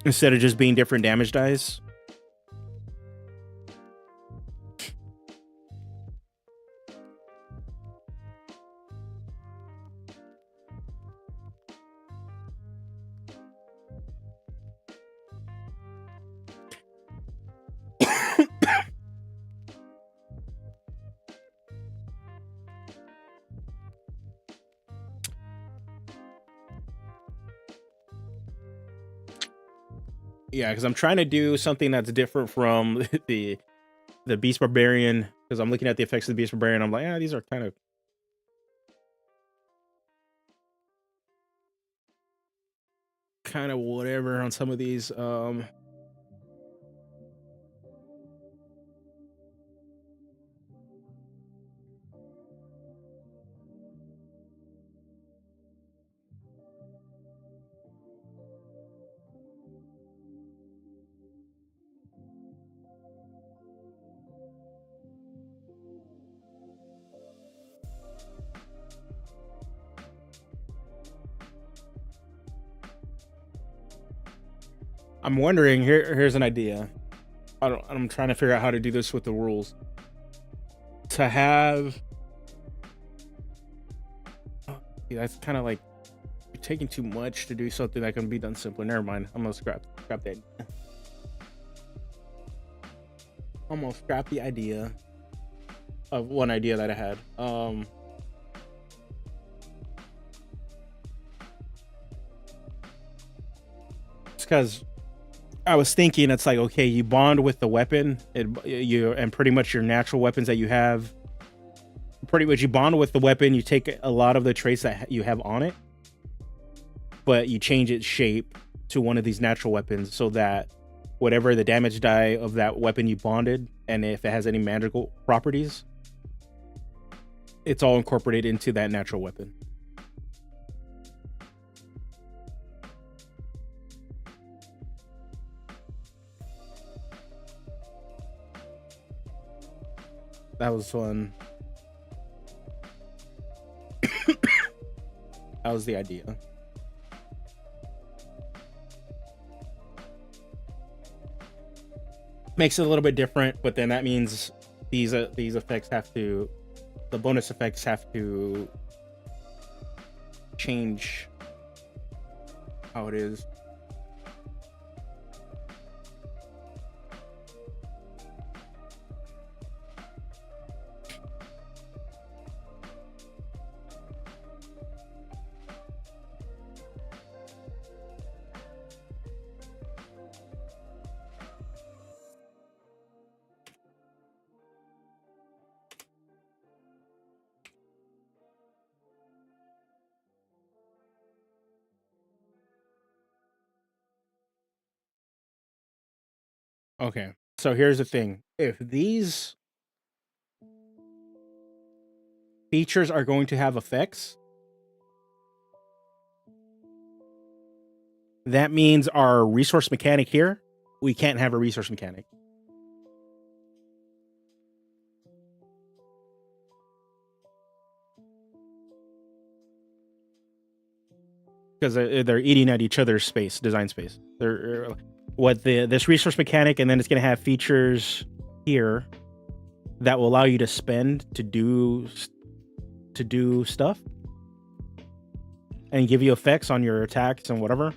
Speaker 1: instead of just being different damage dice. Yeah, because I'm trying to do something that's different from the Beast Barbarian. Because I'm looking at the effects of the Beast Barbarian, I'm like, ah, these are kind of whatever on some of these. I'm wondering. Here's an idea. I'm trying to figure out how to do this with the rules. To have, that's kind of like you're taking too much to do something that can be done simpler. Never mind. I'm gonna scrap that. Almost scrap the idea of one idea that I had. It's because I was thinking it's like, okay, you bond with the weapon, and pretty much your natural weapons that you have. Pretty much, you bond with the weapon. You take a lot of the traits that you have on it, but you change its shape to one of these natural weapons so that whatever the damage die of that weapon you bonded, and if it has any magical properties, it's all incorporated into that natural weapon. That was fun. That was the idea. Makes it a little bit different, but then that means these effects have to, the bonus effects have to change how it is. Okay, so here's the thing. If these features are going to have effects, that means our resource mechanic here, we can't have a resource mechanic. Because they're eating at each other's space, design space. They're what this resource mechanic, and then it's going to have features here that will allow you to spend to do stuff and give you effects on your attacks and whatever.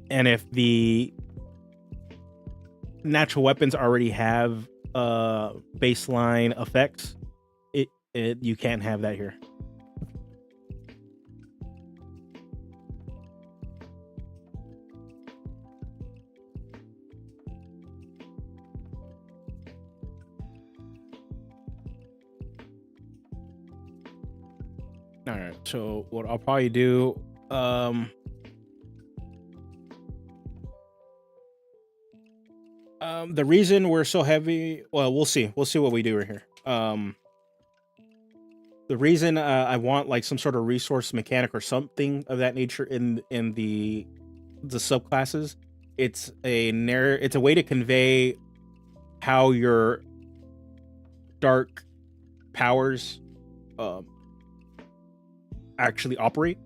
Speaker 1: And if the natural weapons already have baseline effects, you can't have that here. All right, so what I'll probably do, the reason we're so heavy, well, we'll see what we do right here. The reason I want like some sort of resource mechanic or something of that nature in the subclasses, it's a way to convey how your dark powers actually operate.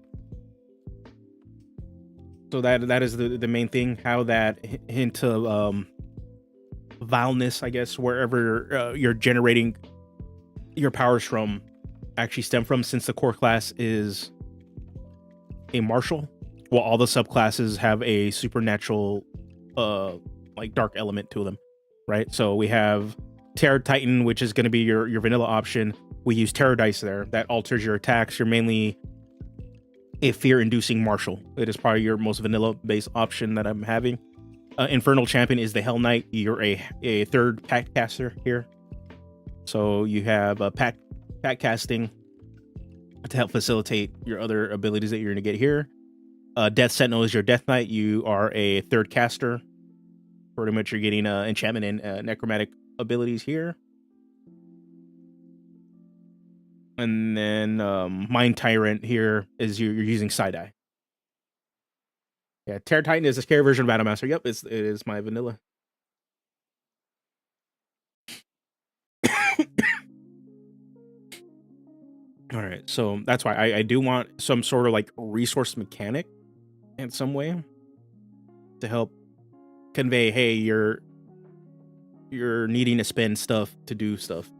Speaker 1: So that is the main thing, how that hint of vileness, I guess, wherever you're generating your powers from actually stem from, since the core class is a martial, while all the subclasses have a supernatural like dark element to them, right? So we have Terror Titan, which is going to be your vanilla option. We use Terror Dice there. That alters your attacks. You're mainly a fear-inducing martial. It is probably your most vanilla-based option that I'm having. Infernal Champion is the Hell Knight. You're a third pack caster here. So you have a pack casting to help facilitate your other abilities that you're going to get here. Death Sentinel is your Death Knight. You are a third caster. Pretty much you're getting enchantment and necromantic abilities here. And then Mind Tyrant here is you're using Side-Eye. Yeah, Terror Titan is a scary version of Battlemaster. Yep, it is my vanilla. All right, so that's why I do want some sort of like resource mechanic in some way to help convey, hey, you're needing to spend stuff to do stuff.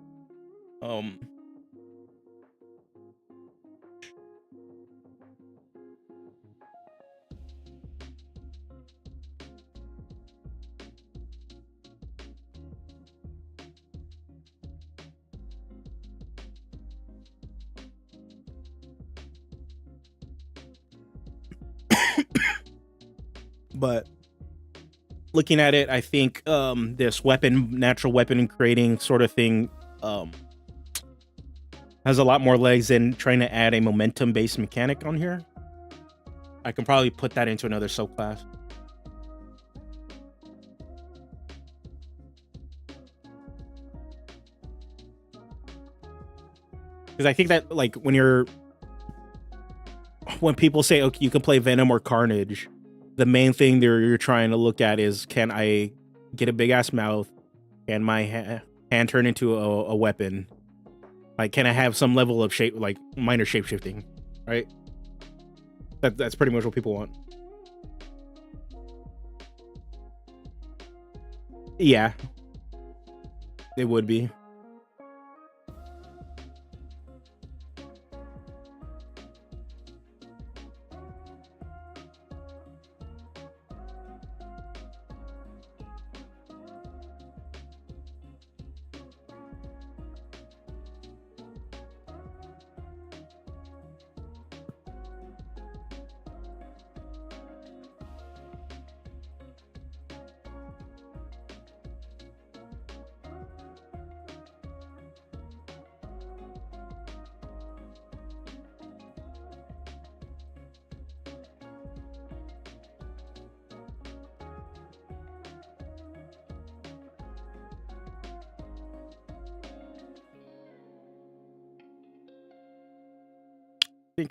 Speaker 1: But looking at it, I think this natural weapon creating sort of thing has a lot more legs than trying to add a momentum based mechanic on here. I can probably put that into another subclass. Because I think that like when people say, okay, you can play Venom or Carnage, the main thing you're trying to look at is, can I get a big ass mouth? Can my hand turn into a weapon? Like, can I have some level of shape, like minor shape shifting, right? That's pretty much what people want. Yeah, it would be.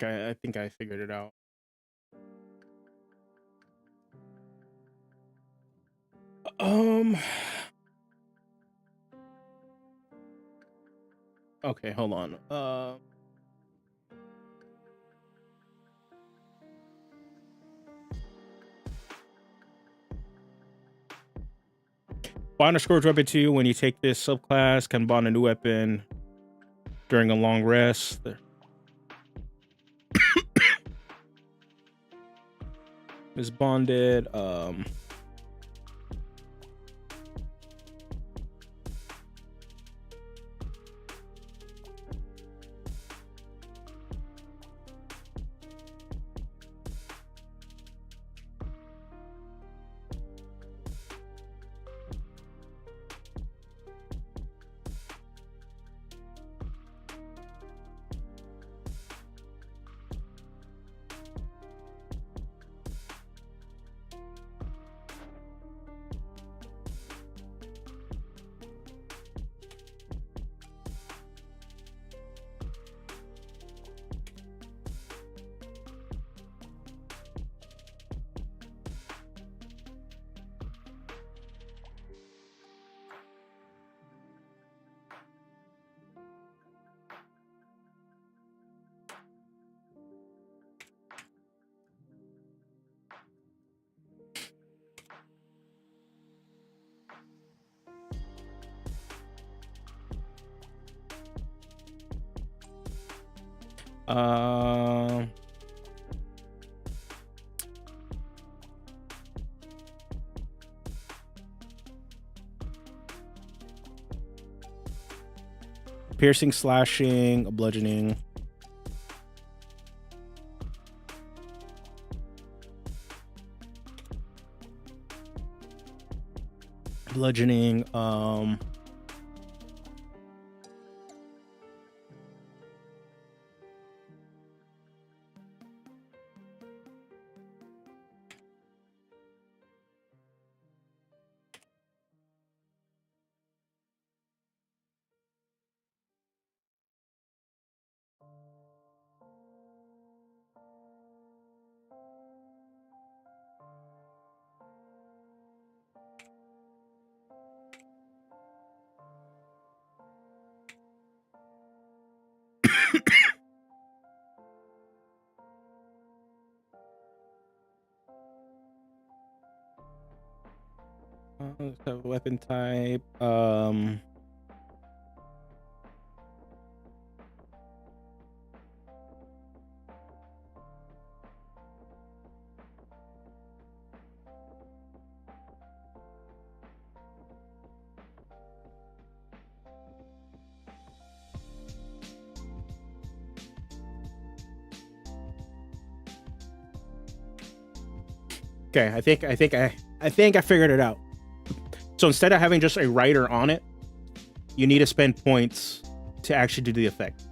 Speaker 1: I think I figured it out. Okay, hold on. Bond a Scourge weapon to you when you take this subclass. Can bond a new weapon during a long rest. Is bonded. Piercing, slashing, bludgeoning. Bludgeoning, weapon type, okay, I think I figured it out. So instead of having just a writer on it, you need to spend points to actually do the effect.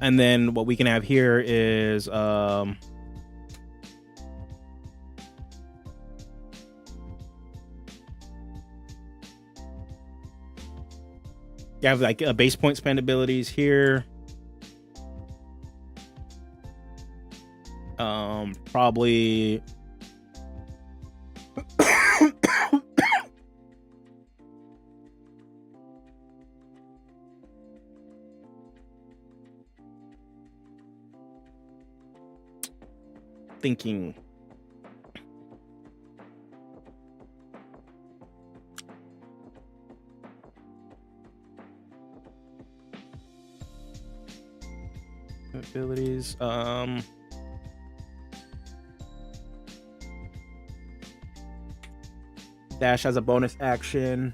Speaker 1: And then what we can have here is you have like a base point spend abilities here. Probably thinking. Abilities. Dash has a bonus action.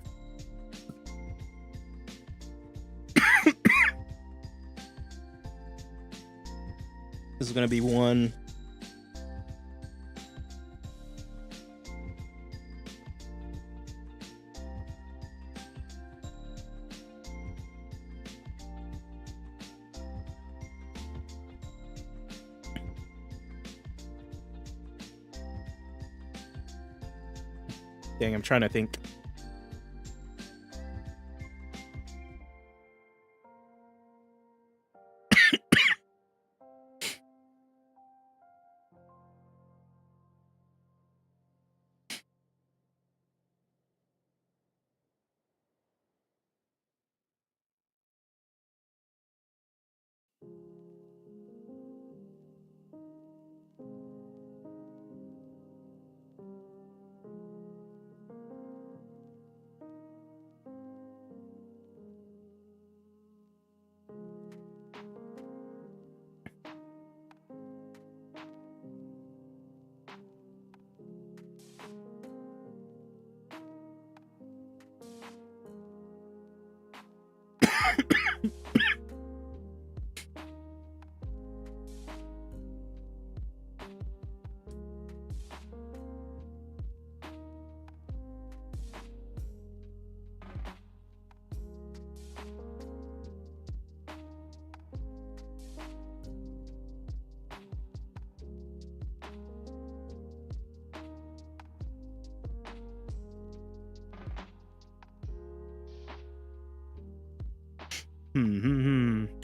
Speaker 1: This is gonna be one. Dang, I'm trying to think.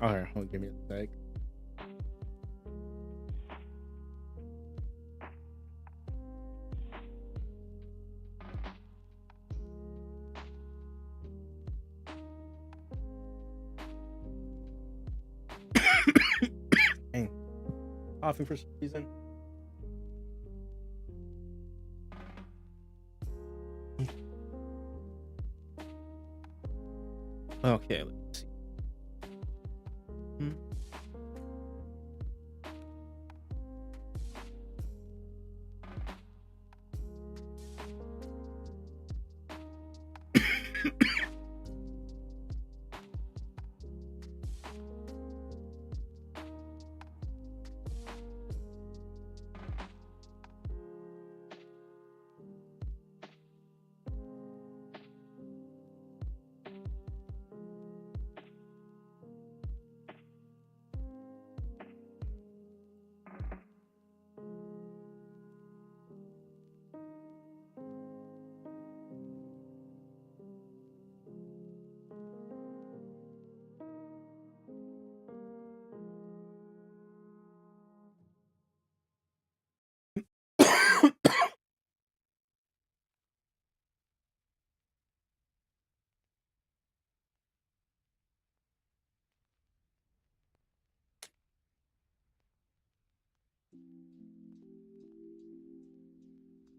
Speaker 1: All right, hold on, give me a sec. Dang, coughing for some reason. Okay, let's see.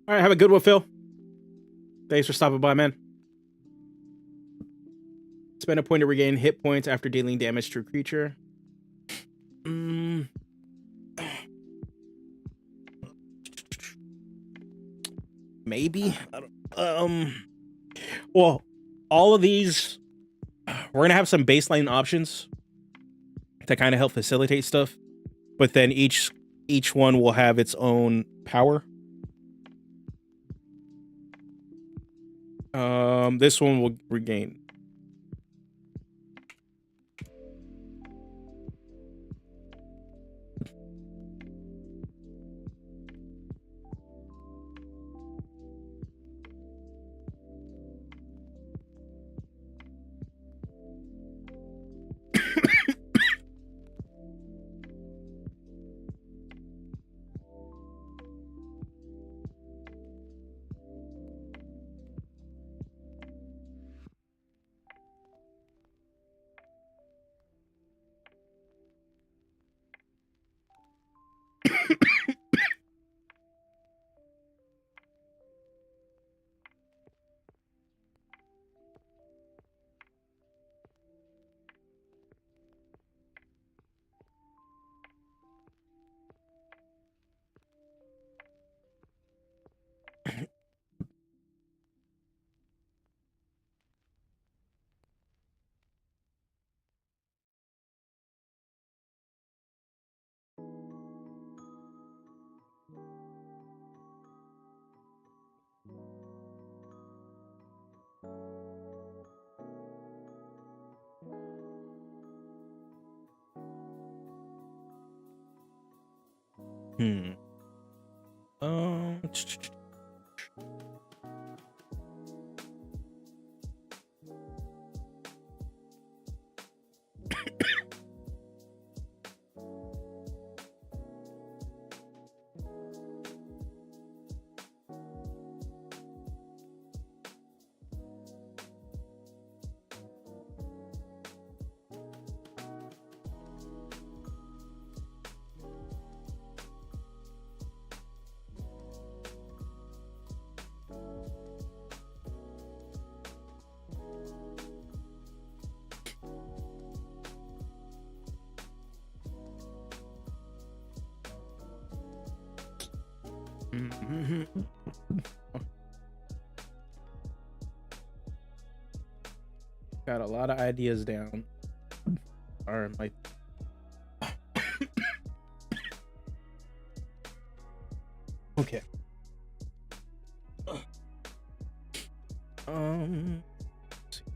Speaker 1: All right, have a good one, Phil. Thanks for stopping by, man. Spend a point to regain hit points after dealing damage to a creature. Maybe. Well, all of these, we're gonna have some baseline options to kind of help facilitate stuff, but then each one will have its own power. This one will regain. Hmm. Got a lot of ideas down. All right, my okay. Let's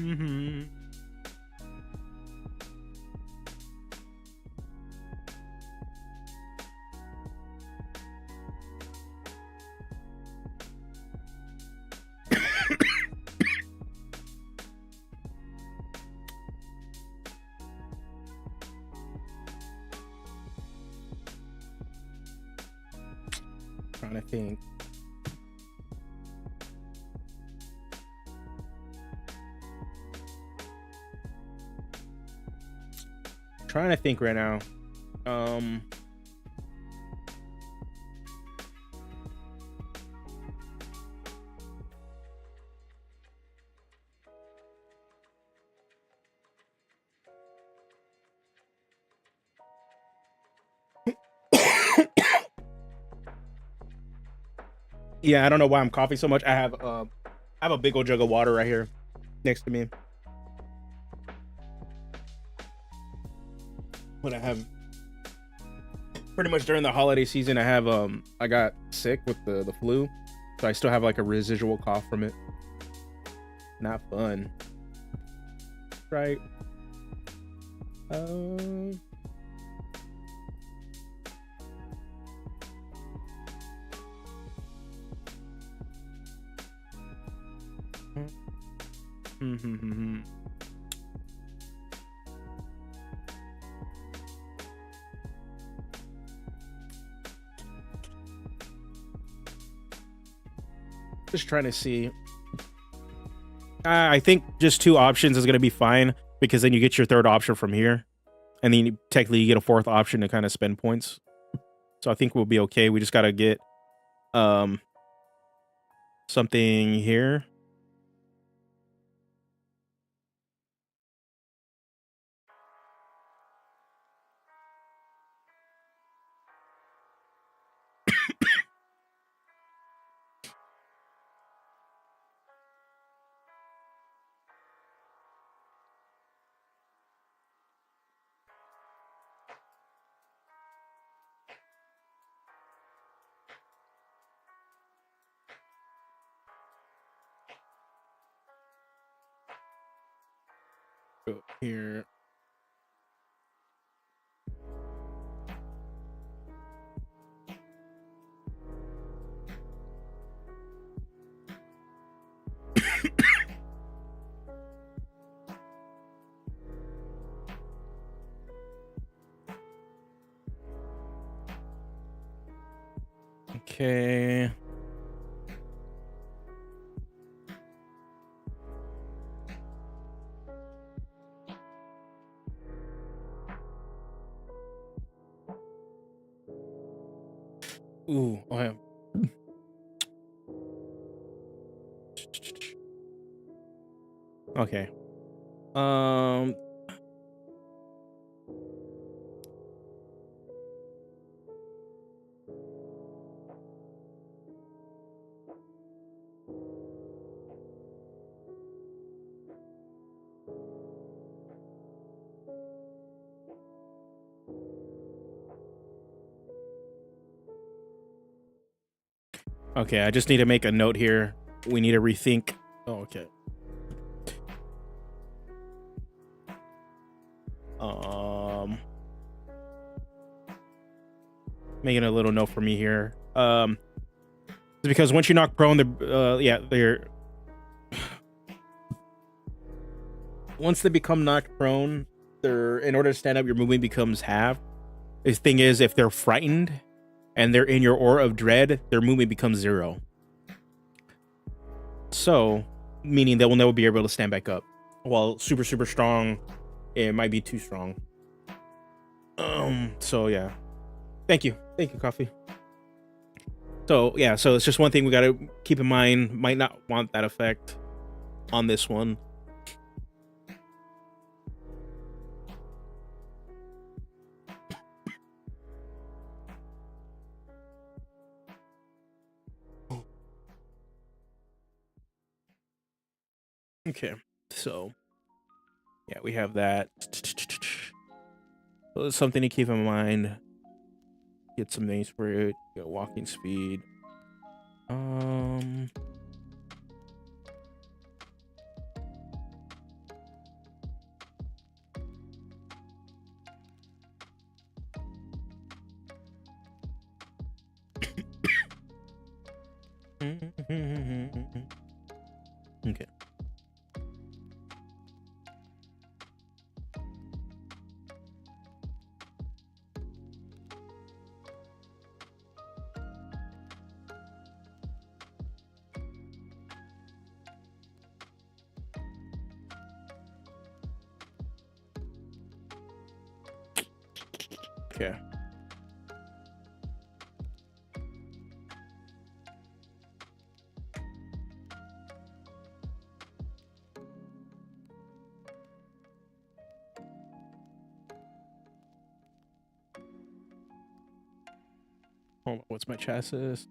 Speaker 1: see. Trying to think. Trying to think right now. Yeah, I don't know why I'm coughing so much. I have a big old jug of water right here next to me. But I have pretty much during the holiday season, I got sick with the flu, so I still have like a residual cough from it. Not fun. Right. Just trying to see. I think just 2 options is going to be fine, because then you get your third option from here, and then technically you get a fourth option to kind of spend points. So I think we'll be okay. We just got to get something here. here. Okay. Ooh, oh, yeah. Okay. Okay, I just need to make a note here. We need to rethink. Oh, okay. Making a little note for me here. Because once you knock prone, they're once they become knocked prone, they're in order to stand up, your movement becomes half. The thing is, if they're frightened and they're in your aura of dread, their movement becomes 0. So, meaning they will never be able to stand back up. While super, super strong, it might be too strong. So yeah. Thank you, Coffee. So yeah, so it's just one thing we gotta keep in mind. Might not want that effect on this one. Okay, so yeah, we have that. So it's something to keep in mind. Get some names for it. Get walking speed. Okay. Okay. Hold on, what's my chassis?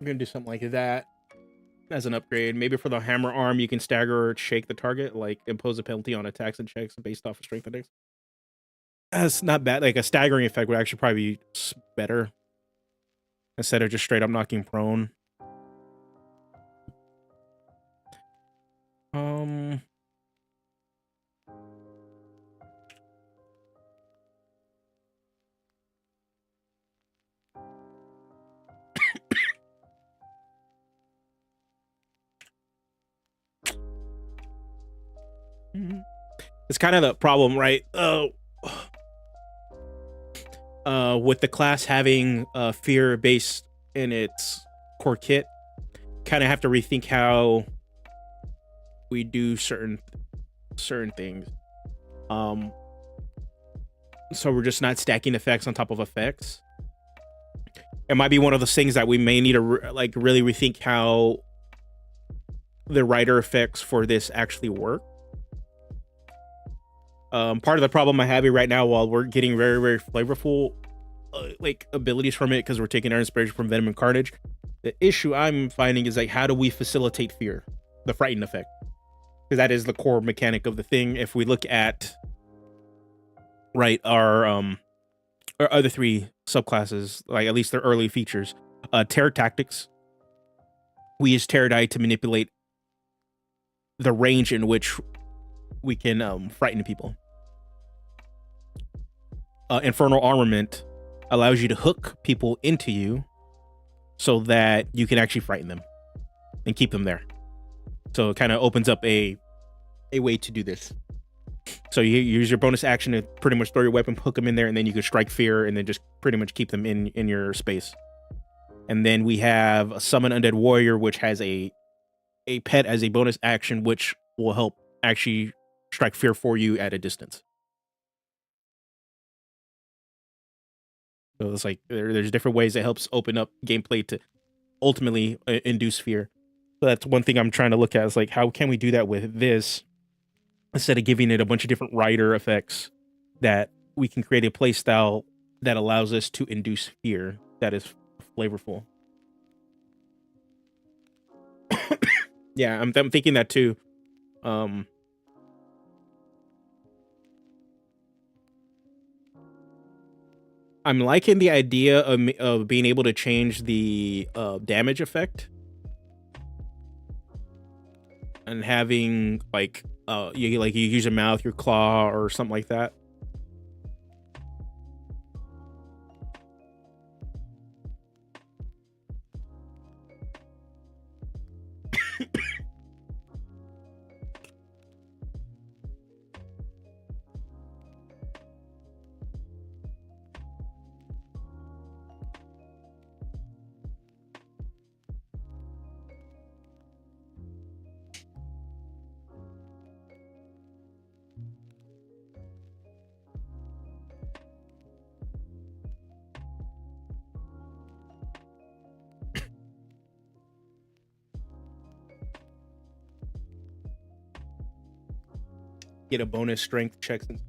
Speaker 1: I'm gonna do something like that as an upgrade. Maybe for the hammer arm, you can stagger or shake the target, like impose a penalty on attacks and checks based off of strength index. That's not bad. Like a staggering effect would actually probably be better instead of just straight up knocking prone. It's kind of the problem, right? With the class having fear based in its core kit, kind of have to rethink how we do certain things. so we're just not stacking effects on top of effects. It might be one of those things that we may need to really rethink how the rider effects for this actually work. Part of the problem I have here right now, while we're getting very, very flavorful like abilities from it because we're taking our inspiration from Venom and Carnage, the issue I'm finding is like, how do we facilitate fear, the frighten effect? Because that is the core mechanic of the thing. If we look at our other three subclasses, like at least their early features, terror tactics, we use terror die to manipulate the range in which we can frighten people. Infernal armament allows you to hook people into you so that you can actually frighten them and keep them there. So it kind of opens up a way to do this. So you use your bonus action to pretty much throw your weapon, hook them in there, and then you can strike fear and then just pretty much keep them in your space. And then we have a summon undead warrior, which has a pet as a bonus action, which will help actually strike fear for you at a distance. So it's like there's different ways it helps open up gameplay to ultimately induce fear. So that's one thing I'm trying to look at, is like, how can we do that with this instead of giving it a bunch of different rider effects, that we can create a play style that allows us to induce fear that is flavorful. Yeah, I'm thinking that too. I'm liking the idea of being able to change the damage effect and having like you use your mouth, your claw, or something like that. Get a bonus strength check since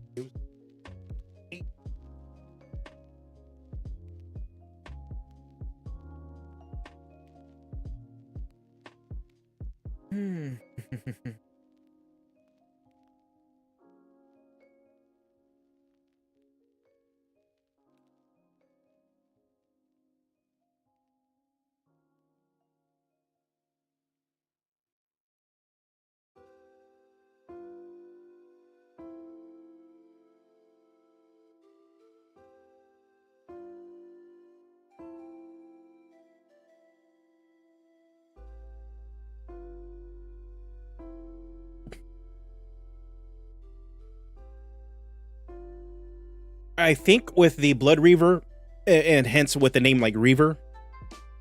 Speaker 1: I think with the Blood Reaver, and hence with the name like Reaver,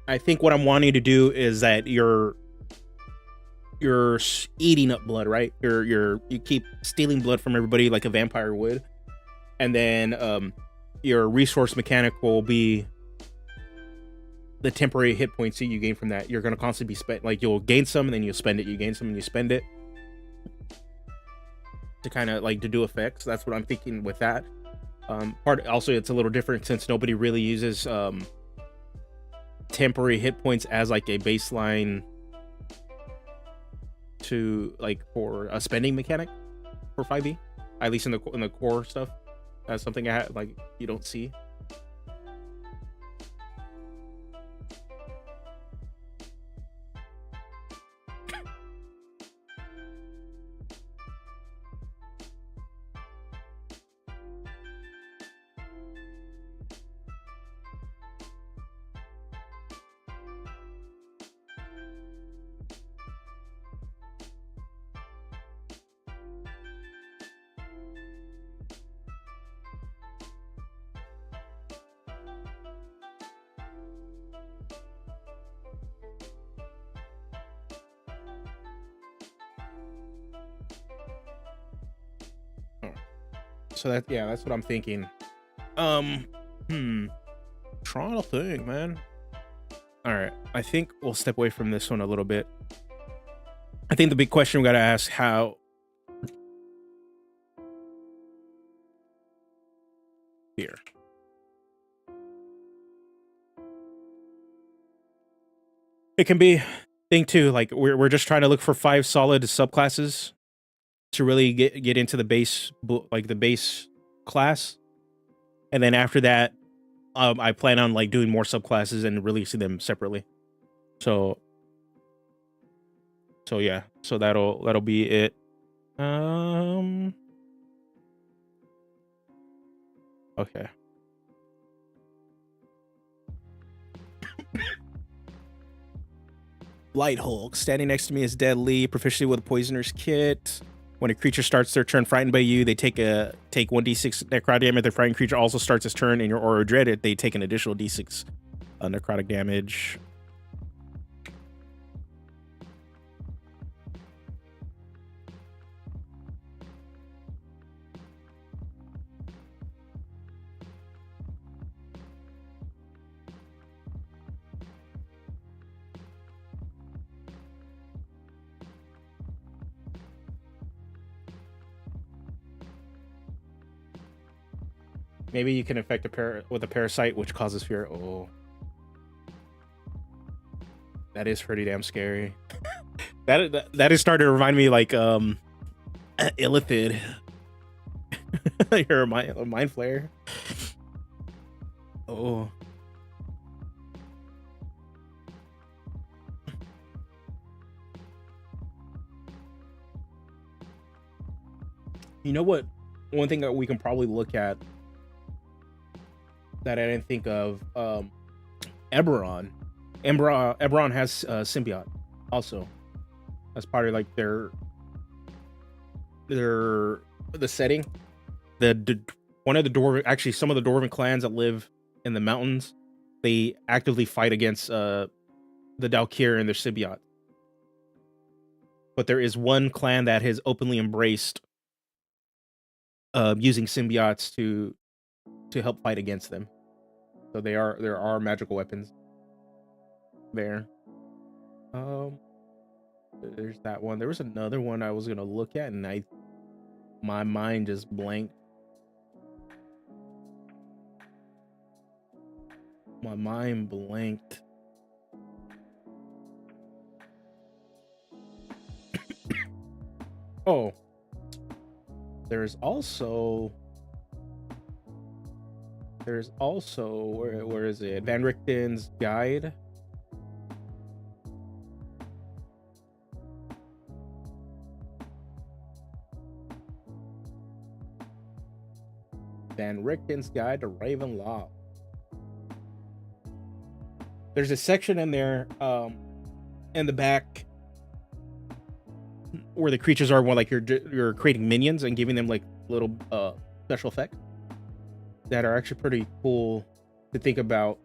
Speaker 1: I think what I'm wanting to do is that you're eating up blood, right? You keep stealing blood from everybody like a vampire would, and then your resource mechanic will be the temporary hit points that you gain from that. You're gonna constantly be spent, like you'll gain some and then you'll spend it. You gain some and you spend it to kind of like to do effects. That's what I'm thinking with that. Part also, it's a little different since nobody really uses temporary hit points as like a baseline to like for a spending mechanic for 5e, at least in the core stuff. That's something I like you don't see. So that's what I'm thinking. Um, trying to think, man. All right, I think we'll step away from this one a little bit. I think the big question we gotta ask how. Here. It can be thing too. Like we're just trying to look for 5 solid subclasses to really get into the base, like the base class, and then after that, I plan on like doing more subclasses and releasing them separately. So yeah, so that'll be it. Okay. Light Hulk. Standing next to me is Deadly, proficiency with a Poisoner's Kit. When a creature starts their turn frightened by you, they take 1d6 necrotic damage. The frightened creature also starts its turn in your aura dreaded. They take an additional d6 necrotic damage. Maybe you can infect with a parasite, which causes fear. Oh, that is pretty damn scary. that is starting to remind me like Illithid. You're a mind flare. Oh. You know what? One thing that we can probably look at that I didn't think of, Eberron. Eberron has symbiote also as part of like their the setting. One of the dwarven, actually some of the dwarven clans that live in the mountains, they actively fight against the Dalkir and their symbiote. But there is one clan that has openly embraced using symbiotes to help fight against them. So there are magical weapons there. There's that one. There was another one I was gonna look at, and my mind just blanked. My mind blanked. Oh, there's also where is it? Van Richten's Guide. Van Richten's Guide to Ravenloft. There's a section in there, in the back, where the creatures are more like you're creating minions and giving them like little special effects that are actually pretty cool to think about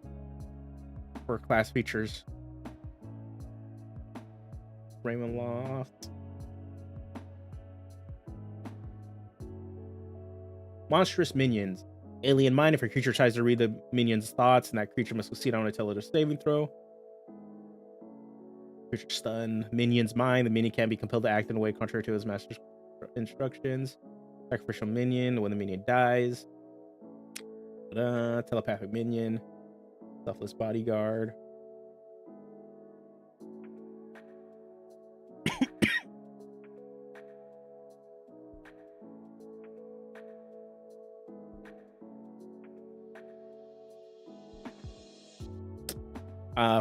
Speaker 1: for class features. Ravenloft. Monstrous minions. Alien mind. If a creature tries to read the minion's thoughts, and that creature must succeed on a saving throw. Creature stun. Minion's mind. The minion can be compelled to act in a way contrary to his master's instructions. Sacrificial minion. When the minion dies. Telepathic minion. Selfless bodyguard.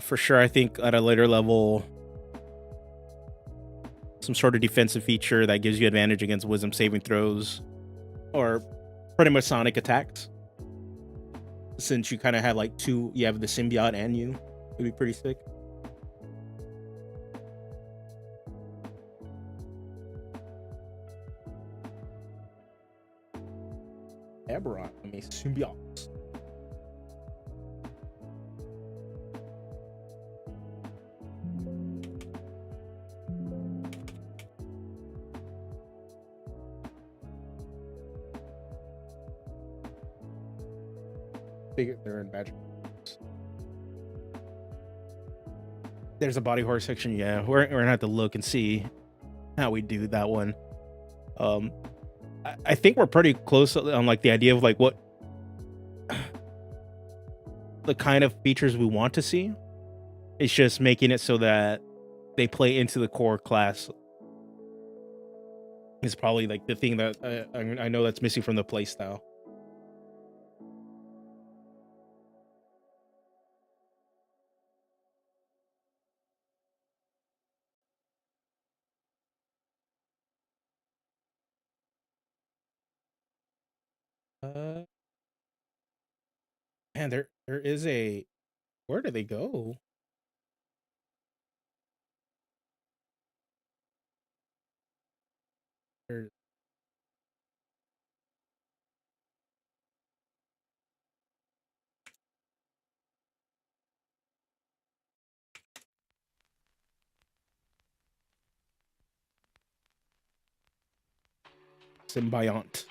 Speaker 1: For sure, I think at a later level, some sort of defensive feature that gives you advantage against wisdom saving throws, or pretty much sonic attacks. Since you kind of have like two, you have the symbiote and you, it'd be pretty sick. Eberron, I mean symbiotes. figure they're in badger. There's a body horror section. Yeah, we're gonna have to look and see how we do that one. I think we're pretty close on like the idea of like what the kind of features we want to see. It's just making it so that they play into the core class is probably like the thing that I know that's missing from the play style. Man, there is a, where do they go? There's Symbiont.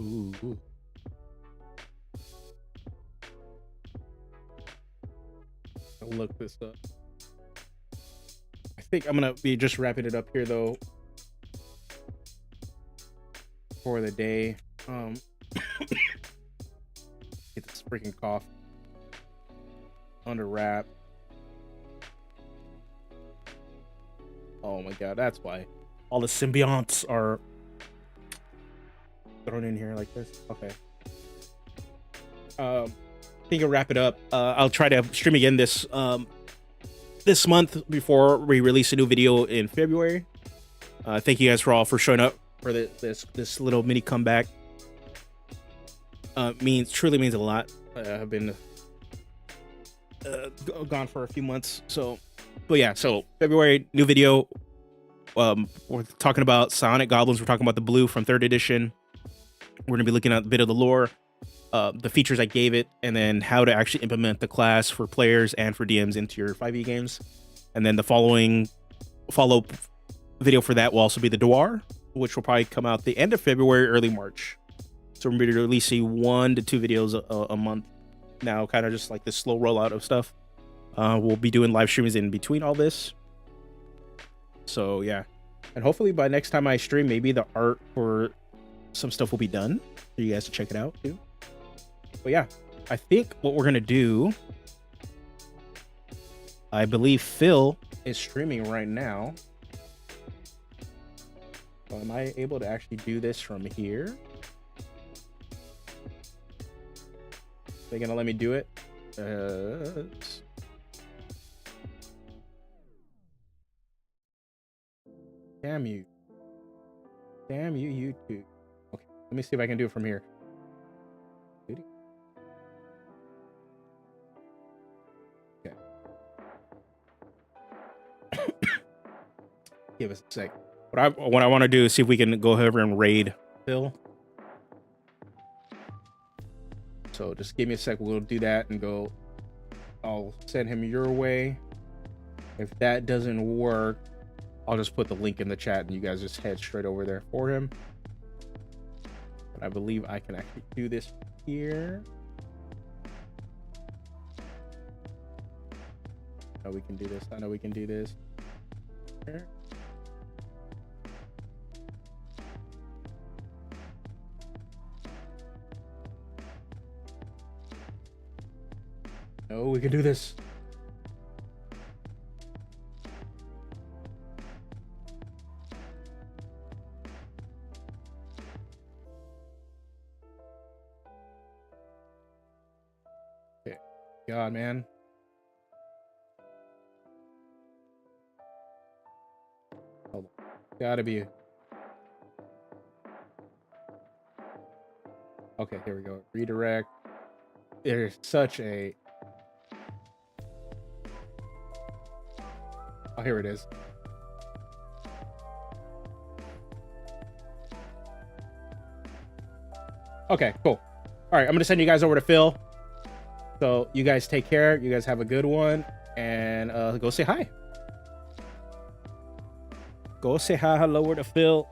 Speaker 1: Ooh. I'll look this up. I think I'm gonna be just wrapping it up here though for the day. Get this freaking cough under wrap. Oh my god, that's why all the symbionts are thrown in here like this. Okay. I think I'll wrap it up. I'll try to stream again this month before we release a new video in February. Thank you guys for all for showing up for this little mini comeback. Truly means a lot. I've been gone for a few months, but yeah. So February, new video. We're talking about Sonic Goblins. We're talking about the blue from 3rd edition. We're gonna be looking at a bit of the lore, the features I gave it, and then how to actually implement the class for players and for DMs into your 5e games. And then the follow video for that will also be the Dwar, which will probably come out the end of February, early March. So we're going to be releasing 1 to 2 videos a month now, kind of just like this slow rollout of stuff. We'll be doing live streams in between all this. So yeah, and hopefully by next time I stream, maybe the art for some stuff will be done for you guys to check it out too. But yeah, I think what we're gonna do, I believe Phil is streaming right now. So am I able to actually do this from here? They're gonna let me do it. Damn you, YouTube. Okay, let me see if I can do it from here. Okay. Give us a sec. What I want to do is see if we can go over and raid Phil. So just give me a sec. We'll do that and go. I'll send him your way. If that doesn't work, I'll just put the link in the chat and you guys just head straight over there for him. But I believe I can actually do this here. I know we can do this. I know we can do this. Here. No, we can do this. Okay. God, man. Hold on.
Speaker 2: Gotta be. Okay, here we go. Redirect. There's such a... Oh, here it is. Okay, cool. All right, I'm gonna send you guys over to Phil. So you guys take care. You guys have a good one, and go say hi. Go say hi, hello to Phil.